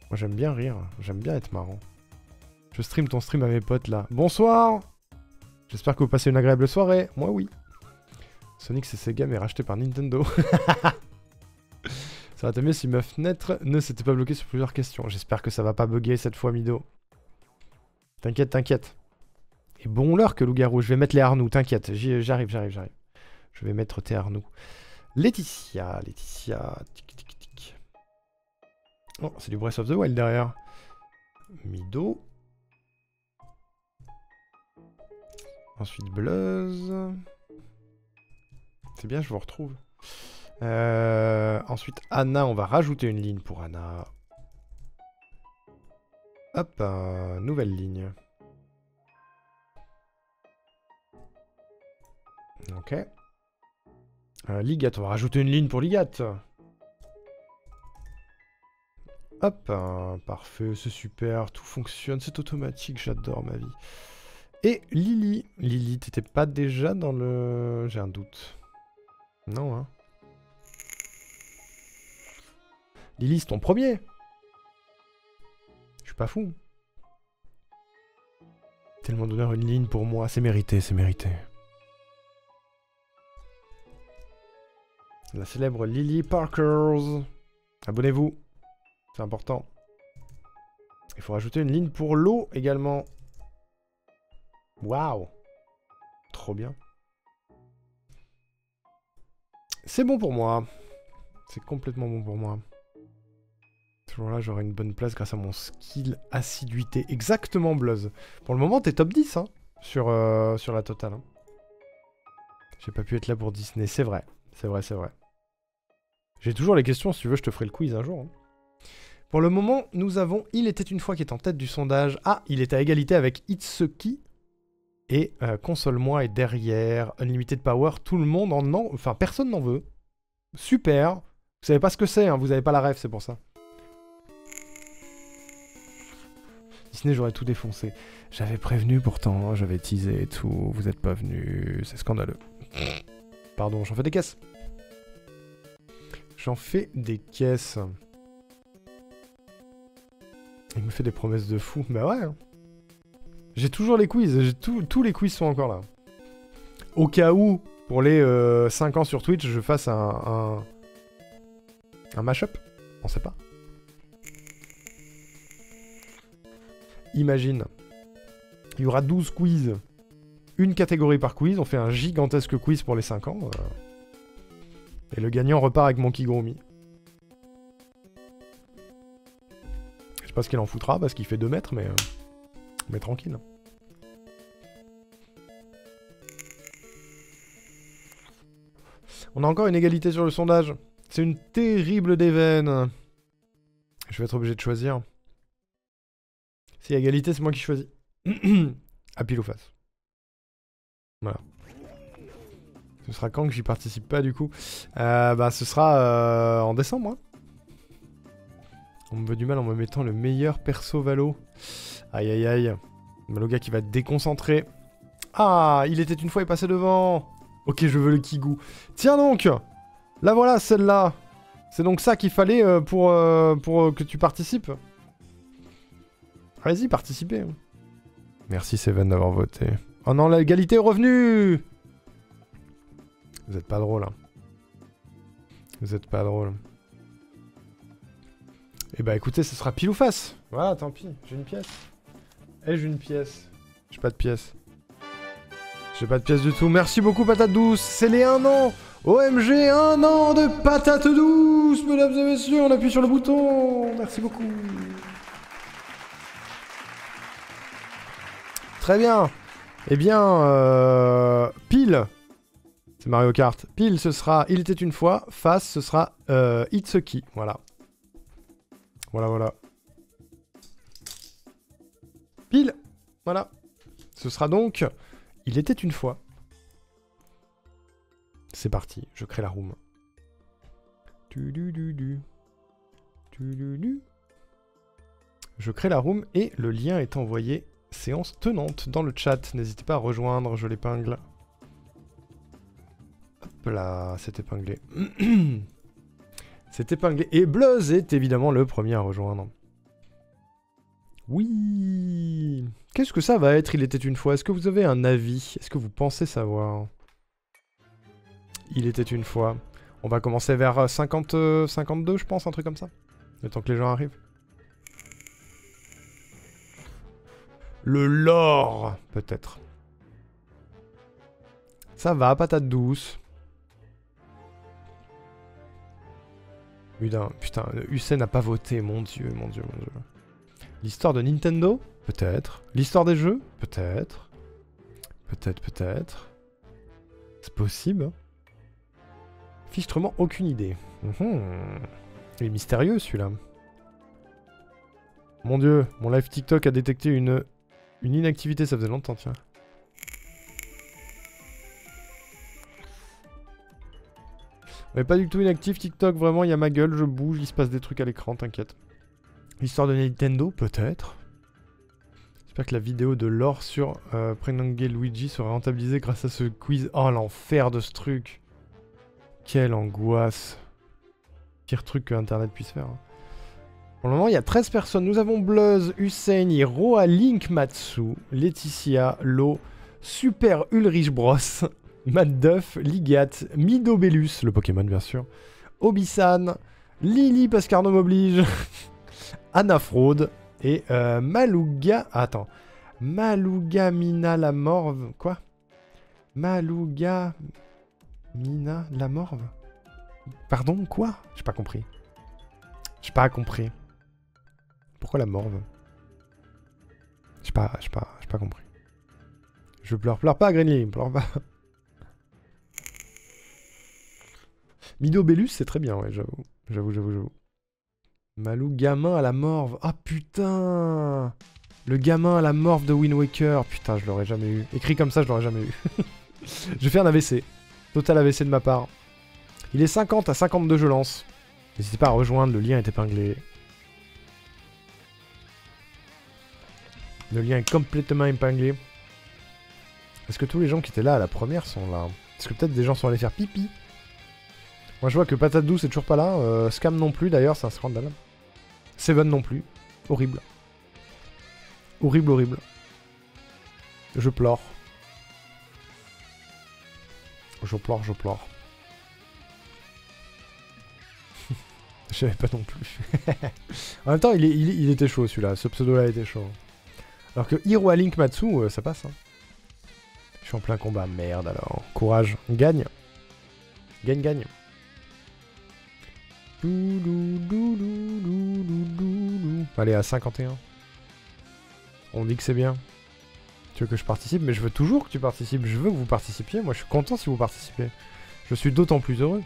Moi j'aime bien rire. J'aime bien être marrant. Je stream ton stream à mes potes là. Bonsoir! J'espère que vous passez une agréable soirée. Moi oui. Sonic c'est Sega mais racheté par Nintendo. Ça aurait été mieux si ma fenêtre ne s'était pas bloquée sur plusieurs questions. J'espère que ça va pas bugger cette fois, Mido. T'inquiète, t'inquiète. Et bon l'heure que loup-garou. Je vais mettre les Arnoux, t'inquiète. J'arrive. Je vais mettre tes Arnoux. Laetitia. Tic, tic, tic. Oh, c'est du Breath of the Wild derrière. Mido. Ensuite Bluzz. C'est bien, je vous retrouve. Ensuite Anna, on va rajouter une ligne pour Anna. Hop, nouvelle ligne. Ok. Ligat, on va rajouter une ligne pour Ligat. Hop, parfait, c'est super, tout fonctionne, c'est automatique, j'adore ma vie. Et Lily. Lily, t'étais pas déjà dans le... J'ai un doute. Non, hein. Lily, c'est ton premier. Je suis pas fou. Tellement d'honneur, une ligne pour moi, c'est mérité, c'est mérité. La célèbre Lily Parkers. Abonnez-vous. C'est important. Il faut rajouter une ligne pour l'eau également. Waouh. Trop bien. C'est bon pour moi. C'est complètement bon pour moi. Ce jour-là, j'aurai une bonne place grâce à mon skill assiduité. Exactement, Bluzz. Pour le moment, t'es top 10 hein, sur la totale. Hein. J'ai pas pu être là pour Disney. C'est vrai. C'est vrai, c'est vrai. J'ai toujours les questions, si tu veux, je te ferai le quiz un jour. Hein. Pour le moment, nous avons Il était une fois qui est en tête du sondage. Ah, il est à égalité avec Itsuki. Et Console-moi est derrière. Unlimited Power, tout le monde en a... Enfin, personne n'en veut. Super. Vous savez pas ce que c'est, hein, vous avez pas la ref, c'est pour ça. Disney, j'aurais tout défoncé. J'avais prévenu pourtant, hein, j'avais teasé et tout. Vous êtes pas venus. C'est scandaleux. Pardon, j'en fais des caisses. J'en fais des caisses. Il me fait des promesses de fou. Bah ouais. Hein. J'ai toujours les quiz. Tous les quiz sont encore là. Au cas où, pour les 5 ans sur Twitch, je fasse un mashup. On sait pas. Imagine. Il y aura 12 quiz. Une catégorie par quiz. On fait un gigantesque quiz pour les 5 ans. Et le gagnant repart avec mon Kigurumi. Je sais pas ce qu'il en foutra parce qu'il fait 2 mètres, mais tranquille. On a encore une égalité sur le sondage. C'est une terrible déveine. Je vais être obligé de choisir. Si égalité, c'est moi qui choisis. À pile ou face. Voilà. Ce sera quand que j'y participe pas du coup bah ce sera en décembre. Hein. On me veut du mal en me mettant le meilleur perso Valo. Aïe aïe aïe. Le gars qui va déconcentrer. Ah, il était une fois et passé devant. Ok, je veux le Kigu. Tiens donc. Là voilà, celle-là. C'est donc ça qu'il fallait pour que tu participes. Allez-y, participez. Merci Seven d'avoir voté. Oh non, l'égalité est revenue. Vous êtes pas drôle. Hein. Vous êtes pas drôle. Eh bah écoutez, ce sera pile ou face. Voilà, tant pis. J'ai une pièce. Eh, j'ai une pièce. J'ai pas de pièce. J'ai pas de pièce du tout. Merci beaucoup, patate douce. C'est les 1 an. OMG, 1 an de patate douce, mesdames et messieurs. On appuie sur le bouton. Merci beaucoup. Très bien. Eh bien, pile. C'est Mario Kart. Pile, ce sera Il était une fois. Face, ce sera Itsuki. Voilà. Voilà, voilà. Pile. Voilà. Ce sera donc Il était une fois. C'est parti. Je crée la room. Je crée la room et le lien est envoyé. Séance tenante dans le chat. N'hésitez pas à rejoindre. Je l'épingle. Hop là, c'est épinglé. C'est épinglé. Et Bluzz est évidemment le premier à rejoindre. Oui. Qu'est-ce que ça va être, Il était une fois? Est-ce que vous avez un avis? Est-ce que vous pensez savoir? Il était une fois. On va commencer vers 50, 52, je pense, un truc comme ça. Le temps que les gens arrivent. Le lore, peut-être. Ça va, patate douce. Putain, Hussein n'a pas voté, mon dieu, mon dieu, mon dieu. L'histoire de Nintendo? Peut-être. L'histoire des jeux? Peut-être. Peut-être, peut-être. C'est possible. Fichtrement aucune idée. Il est mystérieux celui-là. Mon dieu, mon live TikTok a détecté une inactivité, ça faisait longtemps, tiens. Mais pas du tout inactif TikTok, vraiment, il y a ma gueule, je bouge, il se passe des trucs à l'écran, t'inquiète. L'histoire de Nintendo, peut-être. J'espère que la vidéo de lore sur Prenange Luigi sera rentabilisée grâce à ce quiz. Oh, l'enfer de ce truc. Quelle angoisse. Pire truc que Internet puisse faire. Hein. Pour le moment, il y a 13 personnes. Nous avons Bluzz, Hussein, Roa, Linkmatsu, Laetitia, Lo, Super Ulrich Bros, Matt Duff, Ligat, Midobellus, le Pokémon bien sûr, Obisan, Lily parce qu'Arnaud m'oblige, Anna Fraude et Malouga... Ah, attends. Malouga Mina la Morve... Quoi? Malouga Mina la Morve? Pardon, quoi? J'ai pas compris. J'ai pas compris. Pourquoi la morve? J'ai pas compris. Je pleure pas, Greenly, pleure pas. Midobellus, c'est très bien, ouais, j'avoue. J'avoue. Malou, gamin à la morve. Ah, putain! Le gamin à la morve de Wind Waker. Putain, je l'aurais jamais eu. Écrit comme ça, je l'aurais jamais eu. Je fais un AVC. Total AVC de ma part. Il est 50 à 52, je lance. N'hésitez pas à rejoindre, le lien est épinglé. Le lien est complètement épinglé. Est-ce que tous les gens qui étaient là à la première sont là? Est-ce que peut-être des gens sont allés faire pipi? Moi je vois que Patate Douce est toujours pas là. Scam non plus d'ailleurs, c'est un scandale. Seven non plus. Horrible. Horrible, horrible. Je pleure. Je pleure, je pleure. Je savais pas non plus. En même temps, il était chaud celui-là. Ce pseudo-là était chaud. Alors que Hiro à Link Matsu, ça passe. Hein. Je suis en plein combat. Merde alors. Courage. On gagne. Gagne, gagne. Allez, à 51. On dit que c'est bien. Tu veux que je participe? Mais je veux toujours que tu participes. Je veux que vous participiez. Moi, je suis content si vous participez. Je suis d'autant plus heureux.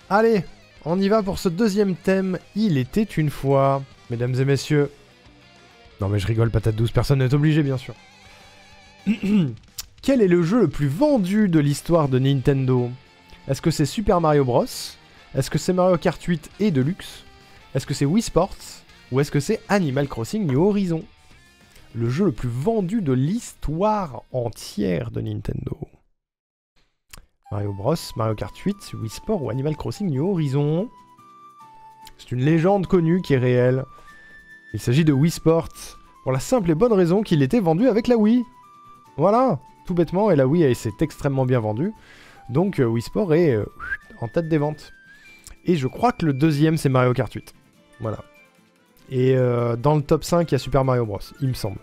Allez, on y va pour ce deuxième thème. Il était une fois, mesdames et messieurs. Non mais je rigole, Patate Douce. Personne n'est obligé, bien sûr. Quel est le jeu le plus vendu de l'histoire de Nintendo? Est-ce que c'est Super Mario Bros? Est-ce que c'est Mario Kart 8 et Deluxe? Est-ce que c'est Wii Sports? Ou est-ce que c'est Animal Crossing New Horizon? Le jeu le plus vendu de l'histoire entière de Nintendo. Mario Bros, Mario Kart 8, Wii Sport ou Animal Crossing New Horizon. C'est une légende connue qui est réelle. Il s'agit de Wii Sport, pour la simple et bonne raison qu'il était vendu avec la Wii. Voilà, tout bêtement, et la Wii s'est extrêmement bien vendue. Donc Wii Sport est en tête des ventes. Et je crois que le deuxième c'est Mario Kart 8. Voilà. Et dans le top 5, il y a Super Mario Bros, il me semble.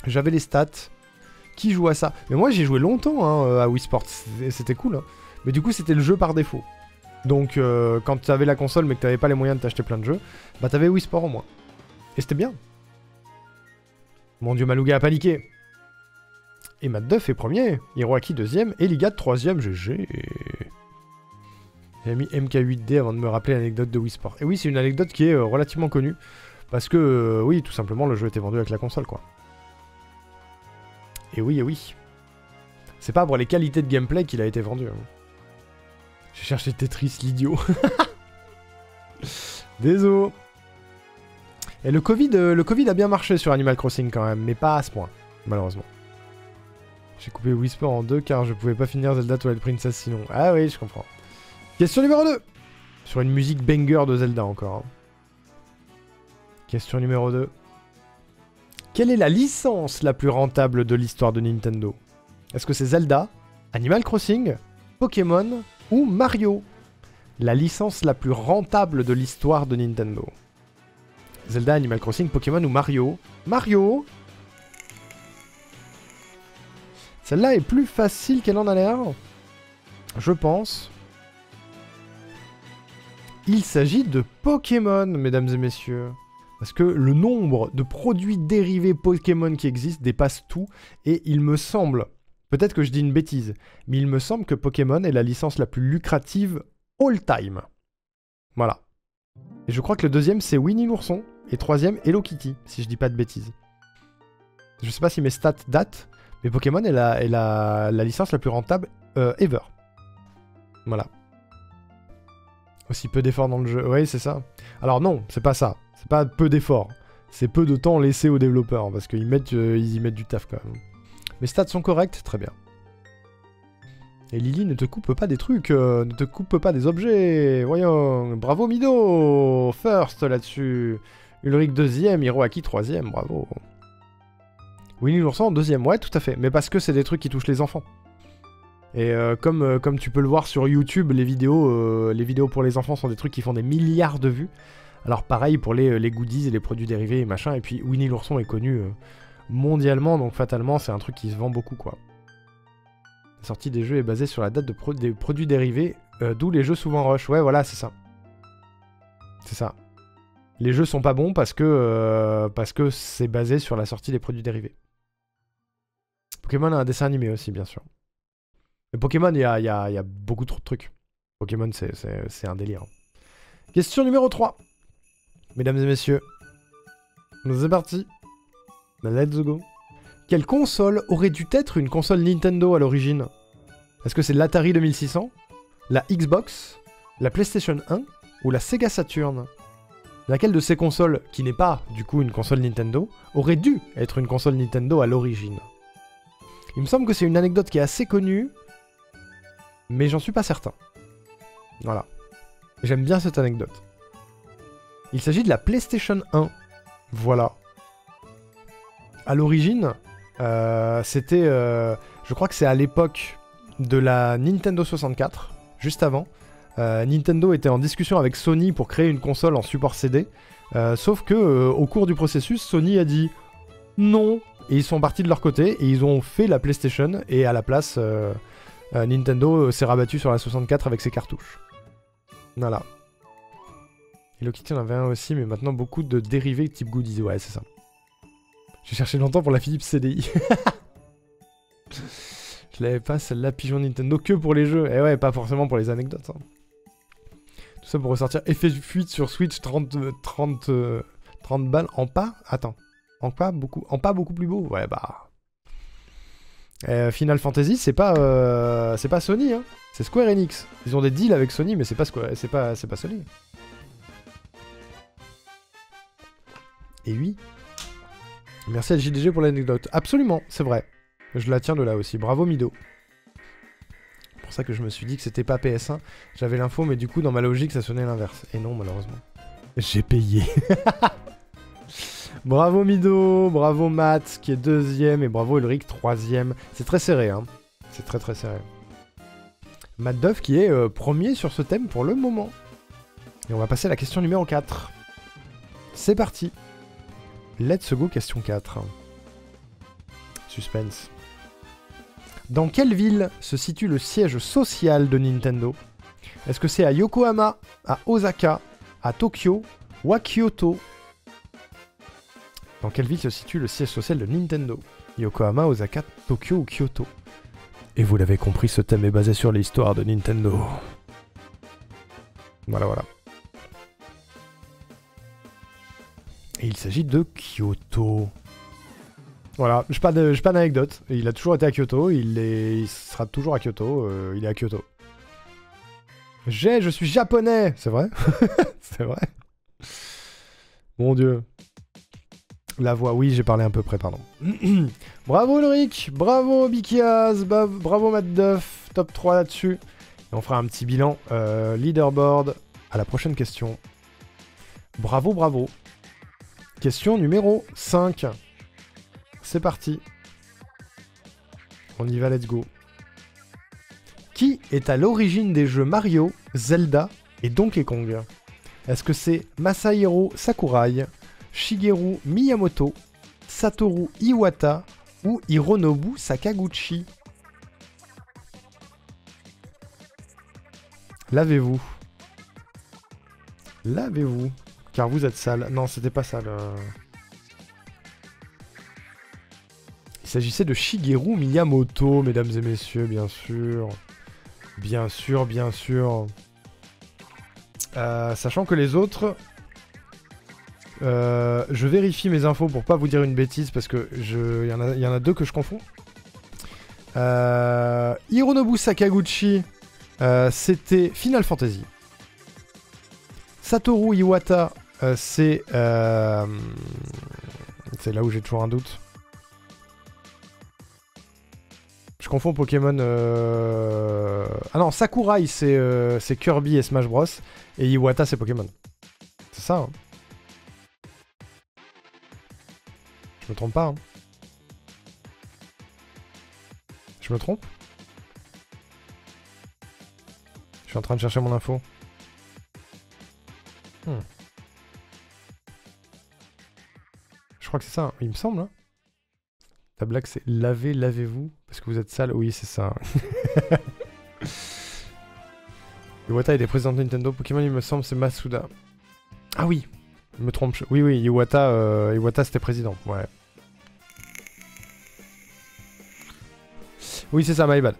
J'avais les stats. Qui joue à ça? Mais moi j'ai joué longtemps hein, à Wii Sports, c'était cool. Hein. Mais du coup c'était le jeu par défaut. Donc quand tu avais la console mais que tu n'avais pas les moyens de t'acheter plein de jeux, bah t'avais Wii Sport au moins. Et c'était bien. Mon dieu, Malouga a paniqué. Et Matt Duff est premier, Hiroaki deuxième, et Ligat troisième, GG. J'ai mis MK8D avant de me rappeler l'anecdote de Wii Sport. Et oui, c'est une anecdote qui est relativement connue. Parce que, oui, tout simplement, le jeu était vendu avec la console, quoi. Et oui, et oui. C'est pas pour les qualités de gameplay qu'il a été vendu. Hein. J'ai cherché Tetris, l'idiot. Désolé. Et le Covid a bien marché sur Animal Crossing quand même, mais pas à ce point, malheureusement. J'ai coupé Wii Sport en deux car je pouvais pas finir Zelda Twilight Princess sinon. Ah oui, je comprends. Question numéro 2. Sur une musique banger de Zelda encore. Hein. Question numéro 2. Quelle est la licence la plus rentable de l'histoire de Nintendo? Est-ce que c'est Zelda, Animal Crossing, Pokémon ou Mario? La licence la plus rentable de l'histoire de Nintendo. Zelda, Animal Crossing, Pokémon ou Mario? Mario! Celle-là est plus facile qu'elle en a l'air. Je pense. Il s'agit de Pokémon, mesdames et messieurs. Parce que le nombre de produits dérivés Pokémon qui existent dépasse tout. Et il me semble, peut-être que je dis une bêtise, mais il me semble que Pokémon est la licence la plus lucrative all time. Voilà. Et je crois que le deuxième c'est Winnie l'ourson. Et troisième, Hello Kitty, si je dis pas de bêtises. Je sais pas si mes stats datent, mais Pokémon est la licence la plus rentable ever. Voilà. Aussi peu d'efforts dans le jeu. Oui, c'est ça. Alors non, c'est pas ça. C'est pas peu d'efforts. C'est peu de temps laissé aux développeurs, parce qu'ils y mettent du taf quand même. Mes stats sont corrects, très bien. Et Lily ne te coupe pas des trucs, ne te coupe pas des objets. Voyons, bravo Mido, first là-dessus. Ulrich deuxième, Hiroaki troisième, bravo. Winnie l'ourson deuxième, ouais tout à fait, mais parce que c'est des trucs qui touchent les enfants. Et comme tu peux le voir sur YouTube, les vidéos pour les enfants sont des trucs qui font des milliards de vues. Alors pareil pour les goodies et les produits dérivés et machin, et puis Winnie l'ourson est connu mondialement, donc fatalement c'est un truc qui se vend beaucoup quoi. La sortie des jeux est basée sur la date des produits dérivés, d'où les jeux souvent rush. Ouais voilà, c'est ça. C'est ça. Les jeux sont pas bons parce que c'est basé sur la sortie des produits dérivés. Pokémon a un dessin animé aussi, bien sûr. Mais Pokémon, il y a beaucoup trop de trucs. Pokémon, c'est un délire. Question numéro 3. Mesdames et messieurs, c'est parti. Let's go. Quelle console aurait dû être une console Nintendo à l'origine? Est-ce que c'est l'Atari 2600, la Xbox, la PlayStation 1 ou la Sega Saturn? Laquelle de ces consoles, qui n'est pas du coup une console Nintendo, aurait dû être une console Nintendo à l'origine? Il me semble que c'est une anecdote qui est assez connue, mais j'en suis pas certain. Voilà. J'aime bien cette anecdote. Il s'agit de la PlayStation 1. Voilà. À l'origine, c'était... je crois que c'est à l'époque de la Nintendo 64, juste avant. Nintendo était en discussion avec Sony pour créer une console en support CD. Sauf que au cours du processus, Sony a dit non. Et ils sont partis de leur côté et ils ont fait la PlayStation. Et à la place, Nintendo s'est rabattu sur la 64 avec ses cartouches. Voilà. Hello Kitty en avait un aussi, mais maintenant beaucoup de dérivés type goodies. Ouais, c'est ça. J'ai cherché longtemps pour la Philips CDI. Je l'avais pas, celle-là, pigeon Nintendo, que pour les jeux. Et ouais, pas forcément pour les anecdotes. Hein. Tout ça pour ressortir effet fuite sur Switch 30 balles en pas. Attends. En pas beaucoup plus beau. Ouais, bah. Final Fantasy, c'est pas Sony, hein. C'est Square Enix. Ils ont des deals avec Sony, mais c'est pas Sony. Et oui. Merci à JDG pour l'anecdote. Absolument, c'est vrai. Je la tiens de là aussi. Bravo Mido. C'est pour ça que je me suis dit que c'était pas PS1. J'avais l'info, mais du coup, dans ma logique, ça sonnait l'inverse. Et non, malheureusement. J'ai payé. Bravo Mido, bravo Matt, qui est 2ème, et bravo Ulrich, 3ème. C'est très serré, hein. C'est très très serré. Matt Duff qui est 1er sur ce thème pour le moment. Et on va passer à la question numéro 4. C'est parti. Let's go, question 4. Suspense. Dans quelle ville se situe le siège social de Nintendo? Est-ce que c'est à Yokohama, à Osaka, à Tokyo ou à Kyoto? Dans quelle ville se situe le siège social de Nintendo? Yokohama, Osaka, Tokyo ou Kyoto? Et vous l'avez compris, ce thème est basé sur l'histoire de Nintendo. Voilà, voilà. Et il s'agit de Kyoto. Voilà, j'ai pas d'anecdote. Il a toujours été à Kyoto, il sera toujours à Kyoto, il est à Kyoto. Je suis japonais! C'est vrai? C'est vrai? Mon dieu. La voix, oui, j'ai parlé un peu près, pardon. Bravo Ulrich, bravo Bikiaz, bravo Matt Duff, top 3 là-dessus. Et on fera un petit bilan leaderboard à la prochaine question. Bravo, bravo. Question numéro 5. C'est parti. On y va, let's go. Qui est à l'origine des jeux Mario, Zelda et Donkey Kong? Est-ce que c'est Masahiro Sakurai, Shigeru Miyamoto, Satoru Iwata ou Hironobu Sakaguchi? Lavez-vous. Lavez-vous. Car vous êtes sale. Non, c'était pas sale. Il s'agissait de Shigeru Miyamoto, mesdames et messieurs, bien sûr. Bien sûr, bien sûr. Sachant que les autres... je vérifie mes infos pour pas vous dire une bêtise parce que il y en a deux que je confonds. Hironobu Sakaguchi, c'était Final Fantasy. Satoru Iwata, c'est là où j'ai toujours un doute. Je confonds Pokémon. Ah non, Sakurai, c'est Kirby et Smash Bros. Et Iwata, c'est Pokémon. C'est ça, hein. Je me trompe pas, hein. Je me trompe? Je suis en train de chercher mon info. Je crois que c'est ça, hein. Il me semble, hein. Ta blague, c'est lavez-vous parce que vous êtes sale. Oui, c'est ça. Iwata est président de Nintendo. Pokémon, il me semble, c'est Masuda. Ah oui, je me trompe. Oui, Iwata c'était président. Ouais. Oui, c'est ça, my bad.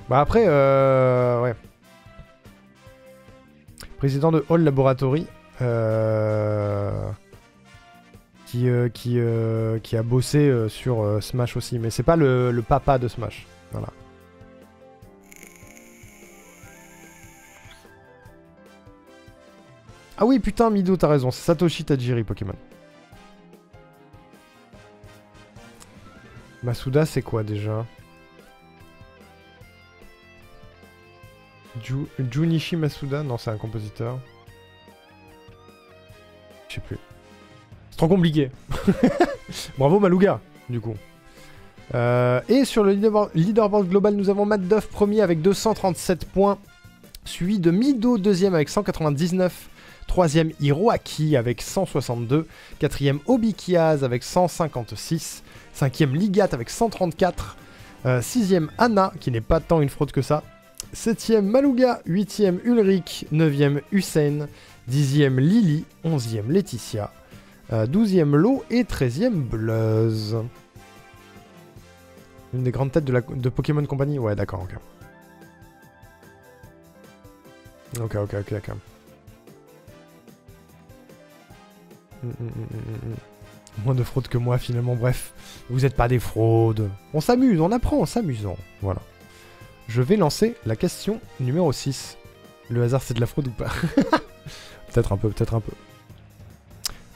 Bah après, ouais. Président de Hall Laboratory. Qui a bossé sur Smash aussi. Mais c'est pas le papa de Smash. Voilà. Ah oui, putain, Mido, t'as raison. C'est Satoshi Tajiri, Pokémon. Masuda, c'est quoi déjà? Junichi Masuda? Non, c'est un compositeur. Je sais plus. C'est trop compliqué. Bravo Malouga, du coup. Et sur le leaderboard global, nous avons Matt Duff premier avec 237 points, suivi de Mido deuxième avec 199, troisième Hiroaki avec 162, quatrième Obikiaz avec 156, cinquième Ligat avec 134, sixième Anna, qui n'est pas tant une fraude que ça, septième Malouga, huitième Ulrich, neuvième Hussein, dixième Lily, onzième Laetitia, 12e Lo et 13e Bluzz. Une des grandes têtes de Pokémon Company. Ouais, d'accord, ok. Ok. Moins de fraude que moi, finalement. Bref, vous n'êtes pas des fraudes. On s'amuse, on apprend en s'amusant. Voilà. Je vais lancer la question numéro 6. Le hasard, c'est de la fraude ou pas? Peut-être un peu, peut-être un peu.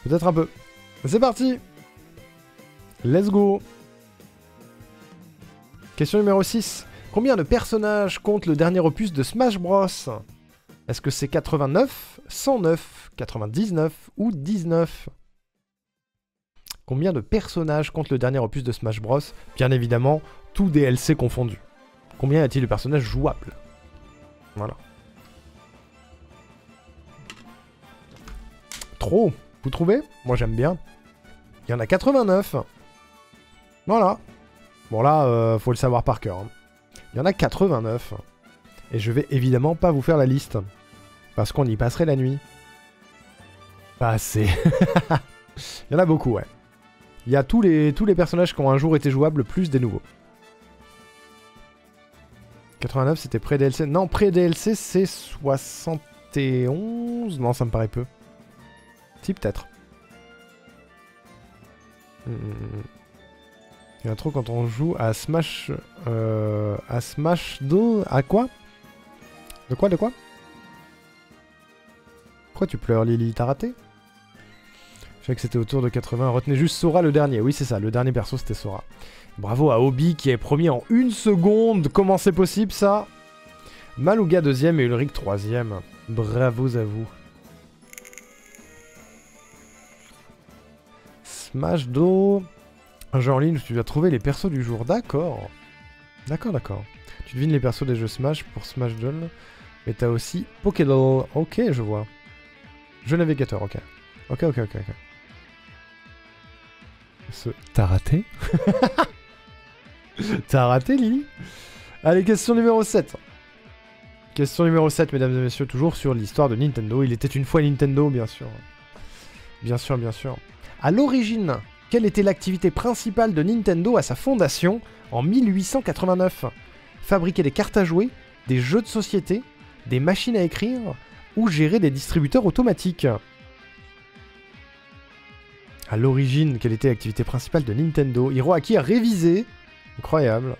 Peut-être un peu. C'est parti. Let's go. Question numéro 6. Combien de personnages compte le dernier opus de Smash Bros? Est-ce que c'est 89, 109, 99 ou 19? Combien de personnages compte le dernier opus de Smash Bros? Bien évidemment, tout DLC confondu. Combien y a-t-il de personnages jouables? Voilà. Trop. Vous trouvez? Moi j'aime bien. Il y en a 89. Voilà. Bon là, faut le savoir par cœur. Hein. Il y en a 89. Et je vais évidemment pas vous faire la liste. Parce qu'on y passerait la nuit. Pas assez. Il y en a beaucoup, ouais. Il y a tous les personnages qui ont un jour été jouables, plus des nouveaux. 89, c'était pré-DLC. Non, pré-DLC, c'est 71. Non, ça me paraît peu. Si, peut-être. Il y en a trop quand on joue à Smash... à Smash 2... À quoi? De quoi? Pourquoi tu pleures, Lily? T'as raté? Je sais que c'était autour de 80. Retenez juste Sora le dernier. Oui, c'est ça. Le dernier perso, c'était Sora. Bravo à Obi qui est premier en 1 seconde. Comment c'est possible, ça? Malouga deuxième et Ulrich troisième. Bravo à vous. Smash Do. Un jeu en ligne où tu dois trouver les persos du jour. D'accord. D'accord. Tu devines les persos des jeux Smash pour Smash Doll. Mais t'as aussi Pokédoll. Ok, je vois. Jeu navigateur, ok. Ok. T'as raté? T'as raté, Lily? Allez, question numéro 7. Question numéro 7, mesdames et messieurs, toujours sur l'histoire de Nintendo. Il était une fois Nintendo, bien sûr. Bien sûr. À l'origine, quelle était l'activité principale de Nintendo à sa fondation en 1889? Fabriquer des cartes à jouer, des jeux de société, des machines à écrire ou gérer des distributeurs automatiques? À l'origine, quelle était l'activité principale de Nintendo? Hiroaki a révisé. Incroyable.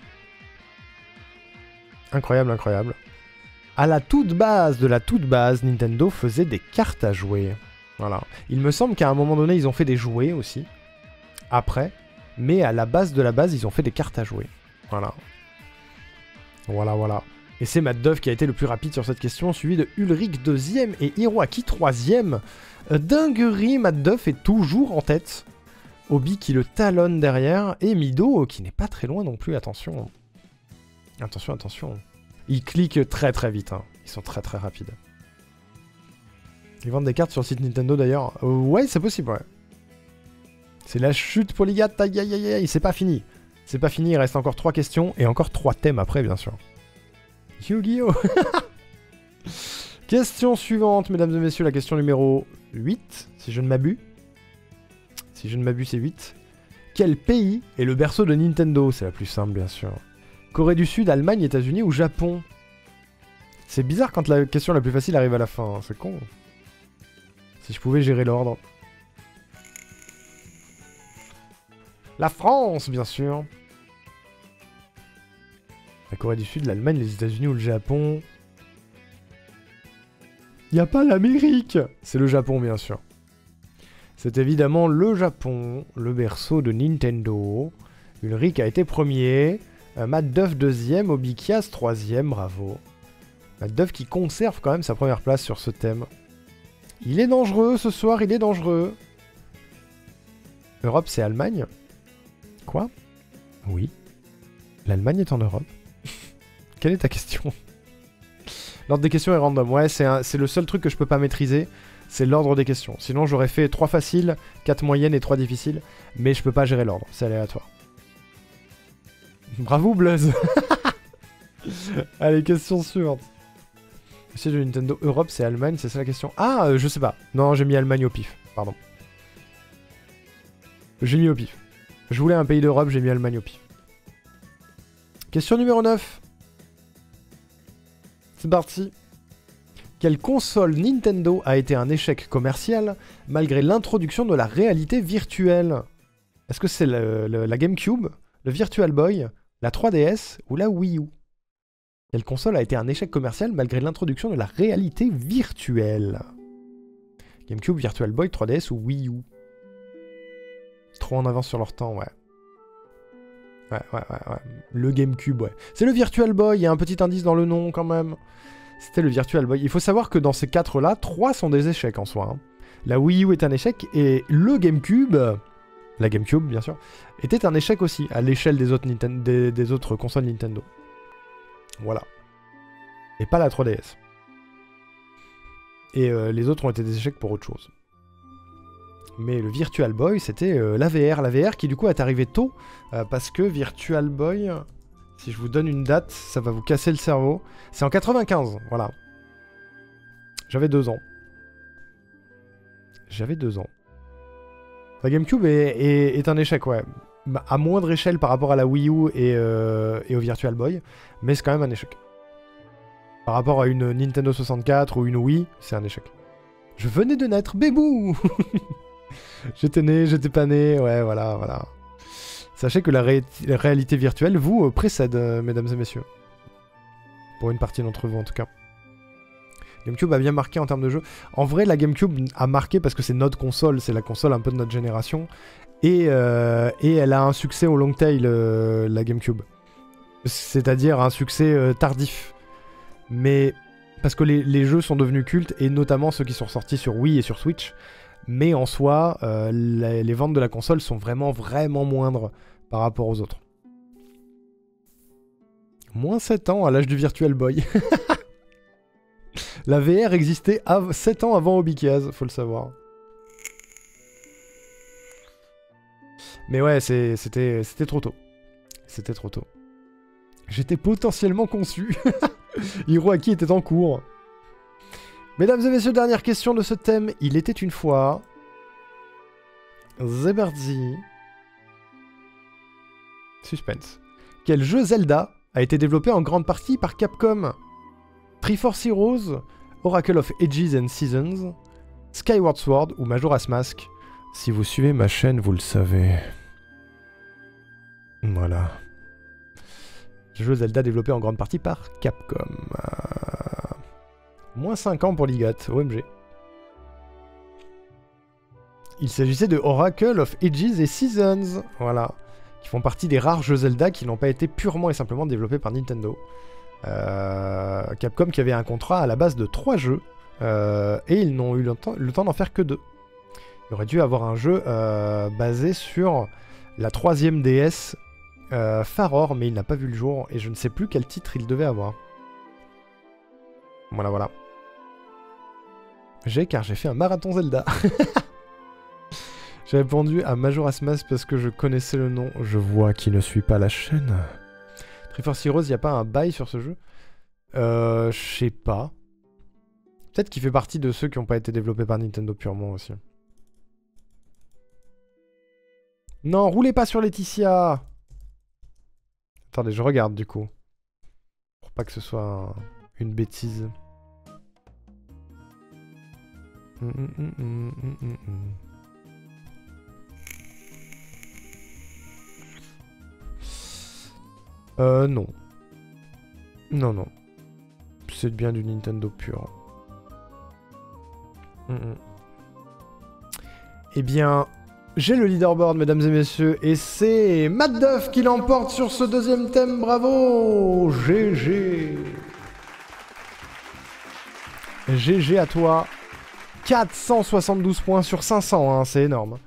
Incroyable. À la toute base de la toute base, Nintendo faisait des cartes à jouer. Voilà. Il me semble qu'à un moment donné, ils ont fait des jouets aussi. Après. Mais à la base de la base, ils ont fait des cartes à jouer. Voilà. Et c'est Matt Duff qui a été le plus rapide sur cette question, suivi de Ulrich 2ème et Hiroaki 3ème. Dinguerie, Matt Duff est toujours en tête. Obi qui le talonne derrière. Et Mido qui n'est pas très loin non plus, attention. Attention. Ils cliquent très vite, hein. Ils sont très rapides. Ils vendent des cartes sur le site Nintendo d'ailleurs. Ouais, c'est possible, ouais. C'est la chute pour Ligat, aïe, c'est pas fini. Il reste encore 3 questions et encore 3 thèmes après, bien sûr. Yu-Gi-Oh! Question suivante, mesdames et messieurs, la question numéro 8, si je ne m'abuse. Si je ne m'abuse, c'est 8. Quel pays est le berceau de Nintendo? C'est la plus simple, bien sûr. Corée du Sud, Allemagne, États-Unis ou Japon? C'est bizarre quand la question la plus facile arrive à la fin, hein. C'est con. Si je pouvais gérer l'ordre. La France, bien sûr. La Corée du Sud, l'Allemagne, les États-Unis ou le Japon. Y a pas l'Amérique. C'est le Japon, bien sûr. C'est évidemment le Japon, le berceau de Nintendo. Ulrich a été premier. Matt Duff deuxième, Obikias troisième, bravo. Duff qui conserve quand même sa première place sur ce thème. Il est dangereux ce soir, il est dangereux. Europe, c'est Allemagne. Quoi? Oui. L'Allemagne est en Europe. Quelle est ta question? L'ordre des questions est random. Ouais, c'est le seul truc que je peux pas maîtriser. C'est l'ordre des questions. Sinon, j'aurais fait 3 faciles, 4 moyennes et 3 difficiles. Mais je peux pas gérer l'ordre. C'est aléatoire. Bravo, Bluzz. Allez, question suivante. Le siège de Nintendo Europe, c'est Allemagne, c'est ça la question? Ah, je sais pas. Non, j'ai mis Allemagne au pif. Pardon. J'ai mis au pif. Je voulais un pays d'Europe, j'ai mis Allemagne au pif. Question numéro 9. C'est parti. Quelle console Nintendo a été un échec commercial malgré l'introduction de la réalité virtuelle? Est-ce que c'est la GameCube, le Virtual Boy, la 3DS ou la Wii U? Quelle console a été un échec commercial malgré l'introduction de la réalité virtuelle? GameCube, Virtual Boy, 3DS ou Wii U? Trop en avance sur leur temps, ouais. Ouais. Le GameCube, ouais. C'est le Virtual Boy, il y a un petit indice dans le nom quand même. C'était le Virtual Boy. Il faut savoir que dans ces 4-là, 3 sont des échecs en soi. Hein. La Wii U est un échec et le GameCube, la GameCube bien sûr, était un échec aussi à l'échelle des autres consoles Nintendo. Voilà. Et pas la 3DS. Et les autres ont été des échecs pour autre chose. Mais le Virtual Boy, c'était la VR. La VR qui du coup est arrivée tôt, parce que Virtual Boy, si je vous donne une date, ça va vous casser le cerveau. C'est en 95, voilà. J'avais 2 ans. J'avais 2 ans. La GameCube est un échec, ouais. À moindre échelle par rapport à la Wii U et au Virtual Boy, mais c'est quand même un échec. Par rapport à une Nintendo 64 ou une Wii, c'est un échec. Je venais de naître, bébou. J'étais né, j'étais pas né, ouais, voilà. Sachez que la réalité virtuelle vous précède, mesdames et messieurs. Pour une partie d'entre vous, en tout cas. GameCube a bien marqué en termes de jeu. En vrai, la GameCube a marqué parce que c'est notre console, c'est la console un peu de notre génération. Et elle a un succès au long tail, la GameCube. C'est-à-dire un succès tardif. Mais... Parce que les jeux sont devenus cultes, et notamment ceux qui sont sortis sur Wii et sur Switch. Mais en soi, les ventes de la console sont vraiment moindres par rapport aux autres. Moins 7 ans à l'âge du Virtual Boy. La VR existait 7 ans avant Obikaz, faut le savoir. Mais ouais, c'était trop tôt. C'était trop tôt. J'étais potentiellement conçu. Hiroaki était en cours. Mesdames et messieurs, dernière question de ce thème. Il était une fois... Zeberdi. Suspense. Quel jeu Zelda a été développé en grande partie par Capcom? Triforce Heroes, Oracle of Ages and Seasons, Skyward Sword ou Majora's Mask? Si vous suivez ma chaîne, vous le savez. Voilà. Jeu Zelda développé en grande partie par Capcom. Moins 5 ans pour Ligat, OMG. Il s'agissait de Oracle of Ages et Seasons, voilà, qui font partie des rares jeux Zelda qui n'ont pas été purement et simplement développés par Nintendo. Capcom qui avait un contrat à la base de 3 jeux, et ils n'ont eu le temps d'en faire que 2. Il aurait dû avoir un jeu basé sur la 3ème DS, Faror, mais il n'a pas vu le jour, et je ne sais plus quel titre il devait avoir. Voilà. Car j'ai fait un marathon Zelda. J'ai répondu à Majora's Mask parce que je connaissais le nom. Je vois qui ne suit pas la chaîne. Triforce Heroes, il n'y a pas un bail sur ce jeu? Je sais pas. Peut-être qu'il fait partie de ceux qui n'ont pas été développés par Nintendo purement aussi. Non, roulez pas sur Laetitia! Attendez, je regarde du coup. Pour pas que ce soit une bêtise. Non. Non. C'est bien du Nintendo pur. Eh bien, j'ai le leaderboard, mesdames et messieurs, et c'est Matt Duff qui l'emporte sur ce deuxième thème. Bravo! GG! GG à toi. 472 points sur 500, hein, c'est énorme.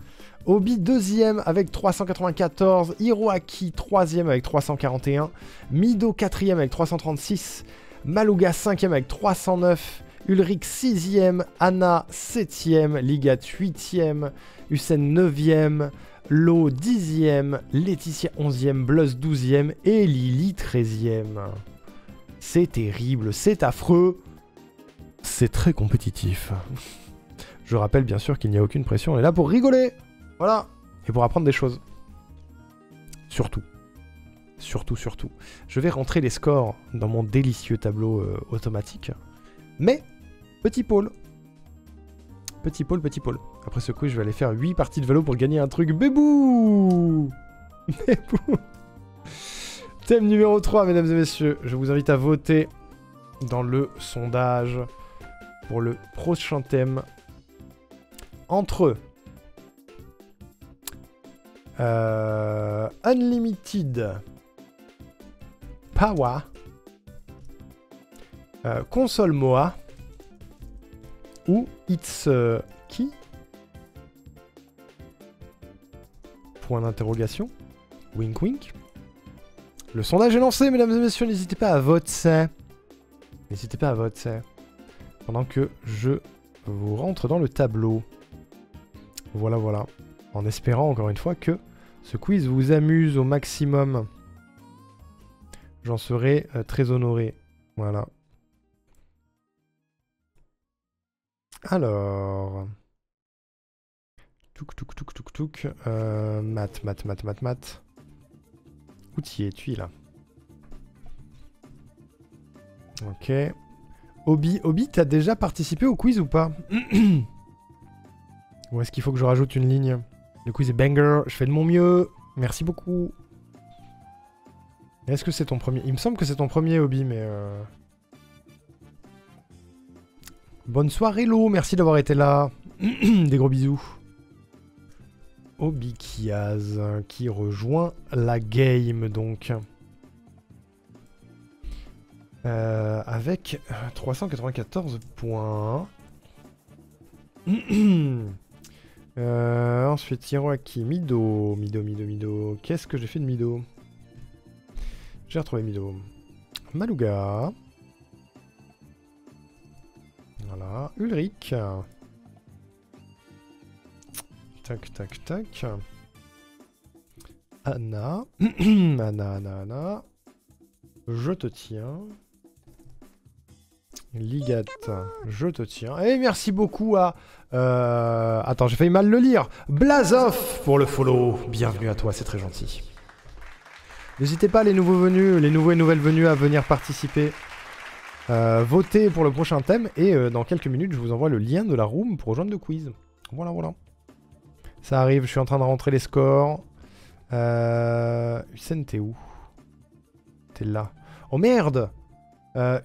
Obi 2ème avec 394, Hiroaki 3ème avec 341, Mido 4ème avec 336, Maluga 5ème avec 309, Ulrich 6ème, Anna 7ème, Ligat 8ème, Hussein 9ème, Lo 10ème, Laetitia 11ème, Bluz 12ème et Lily 13ème. C'est terrible, c'est affreux, c'est très compétitif. Je rappelle bien sûr qu'il n'y a aucune pression, on est là pour rigoler. Voilà. Et pour apprendre des choses. Surtout. Surtout. Je vais rentrer les scores dans mon délicieux tableau automatique. Mais, petit pôle. Petit pôle. Après ce coup, je vais aller faire 8 parties de vélo pour gagner un truc. Bébou. Bébou. Thème numéro 3, mesdames et messieurs. Je vous invite à voter dans le sondage pour le prochain thème. Entre Unlimited Power, console Moa ou It's qui? Point d'interrogation. Wink wink. Le sondage est lancé, mesdames et messieurs, n'hésitez pas à voter. N'hésitez pas à voter. Pendant que je vous rentre dans le tableau. Voilà, voilà. En espérant encore une fois que ce quiz vous amuse au maximum. J'en serai très honoré. Voilà. Alors. Touk. Maths. Où t'y es, tu es là. Ok. Obi, t'as déjà participé au quiz ou pas? Ou est-ce qu'il faut que je rajoute une ligne? Le quiz est banger, je fais de mon mieux. Merci beaucoup. Est-ce que c'est ton premier? Il me semble que c'est ton premier, Obi, mais... Bonne soirée, Lo, merci d'avoir été là. Des gros bisous. Obi Kiaz, qui rejoint la game, donc. Avec 394 points. Ensuite, Hiroaki, Mido. Qu'est-ce que j'ai fait de Mido? J'ai retrouvé Mido. Maluga. Voilà. Ulrich. Tac. Anna. Anna. Je te tiens. Ligat, je te tiens. Et merci beaucoup à... Attends, j'ai failli mal le lire. Blazov pour le follow. Bienvenue à toi, c'est très gentil. N'hésitez pas les nouveaux venus, les nouveaux et nouvelles venus à venir participer. Votez pour le prochain thème. Et dans quelques minutes, je vous envoie le lien de la room pour rejoindre le quiz. Voilà. Ça arrive, je suis en train de rentrer les scores. Hussein, t'es où? T'es là. Oh merde!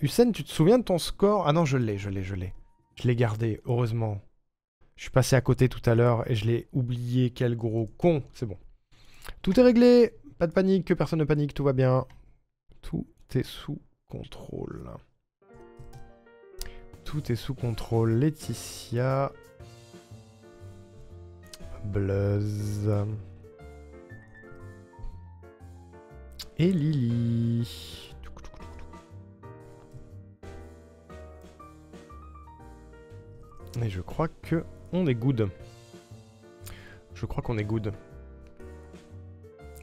Hussein, tu te souviens de ton score? Ah non, je l'ai. Je l'ai gardé, heureusement. Je suis passé à côté tout à l'heure et je l'ai oublié. Quel gros con. C'est bon. Tout est réglé. Pas de panique, que personne ne panique, tout va bien. Tout est sous contrôle. Tout est sous contrôle. Laetitia. Bluz. Et Lily. Et je crois que on est good.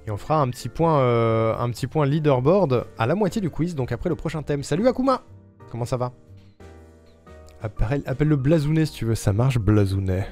Et on fera un petit point leaderboard à la moitié du quiz, donc après le prochain thème. Salut Akuma! Comment ça va? Appelle le Blazounet si tu veux, ça marche Blazounet.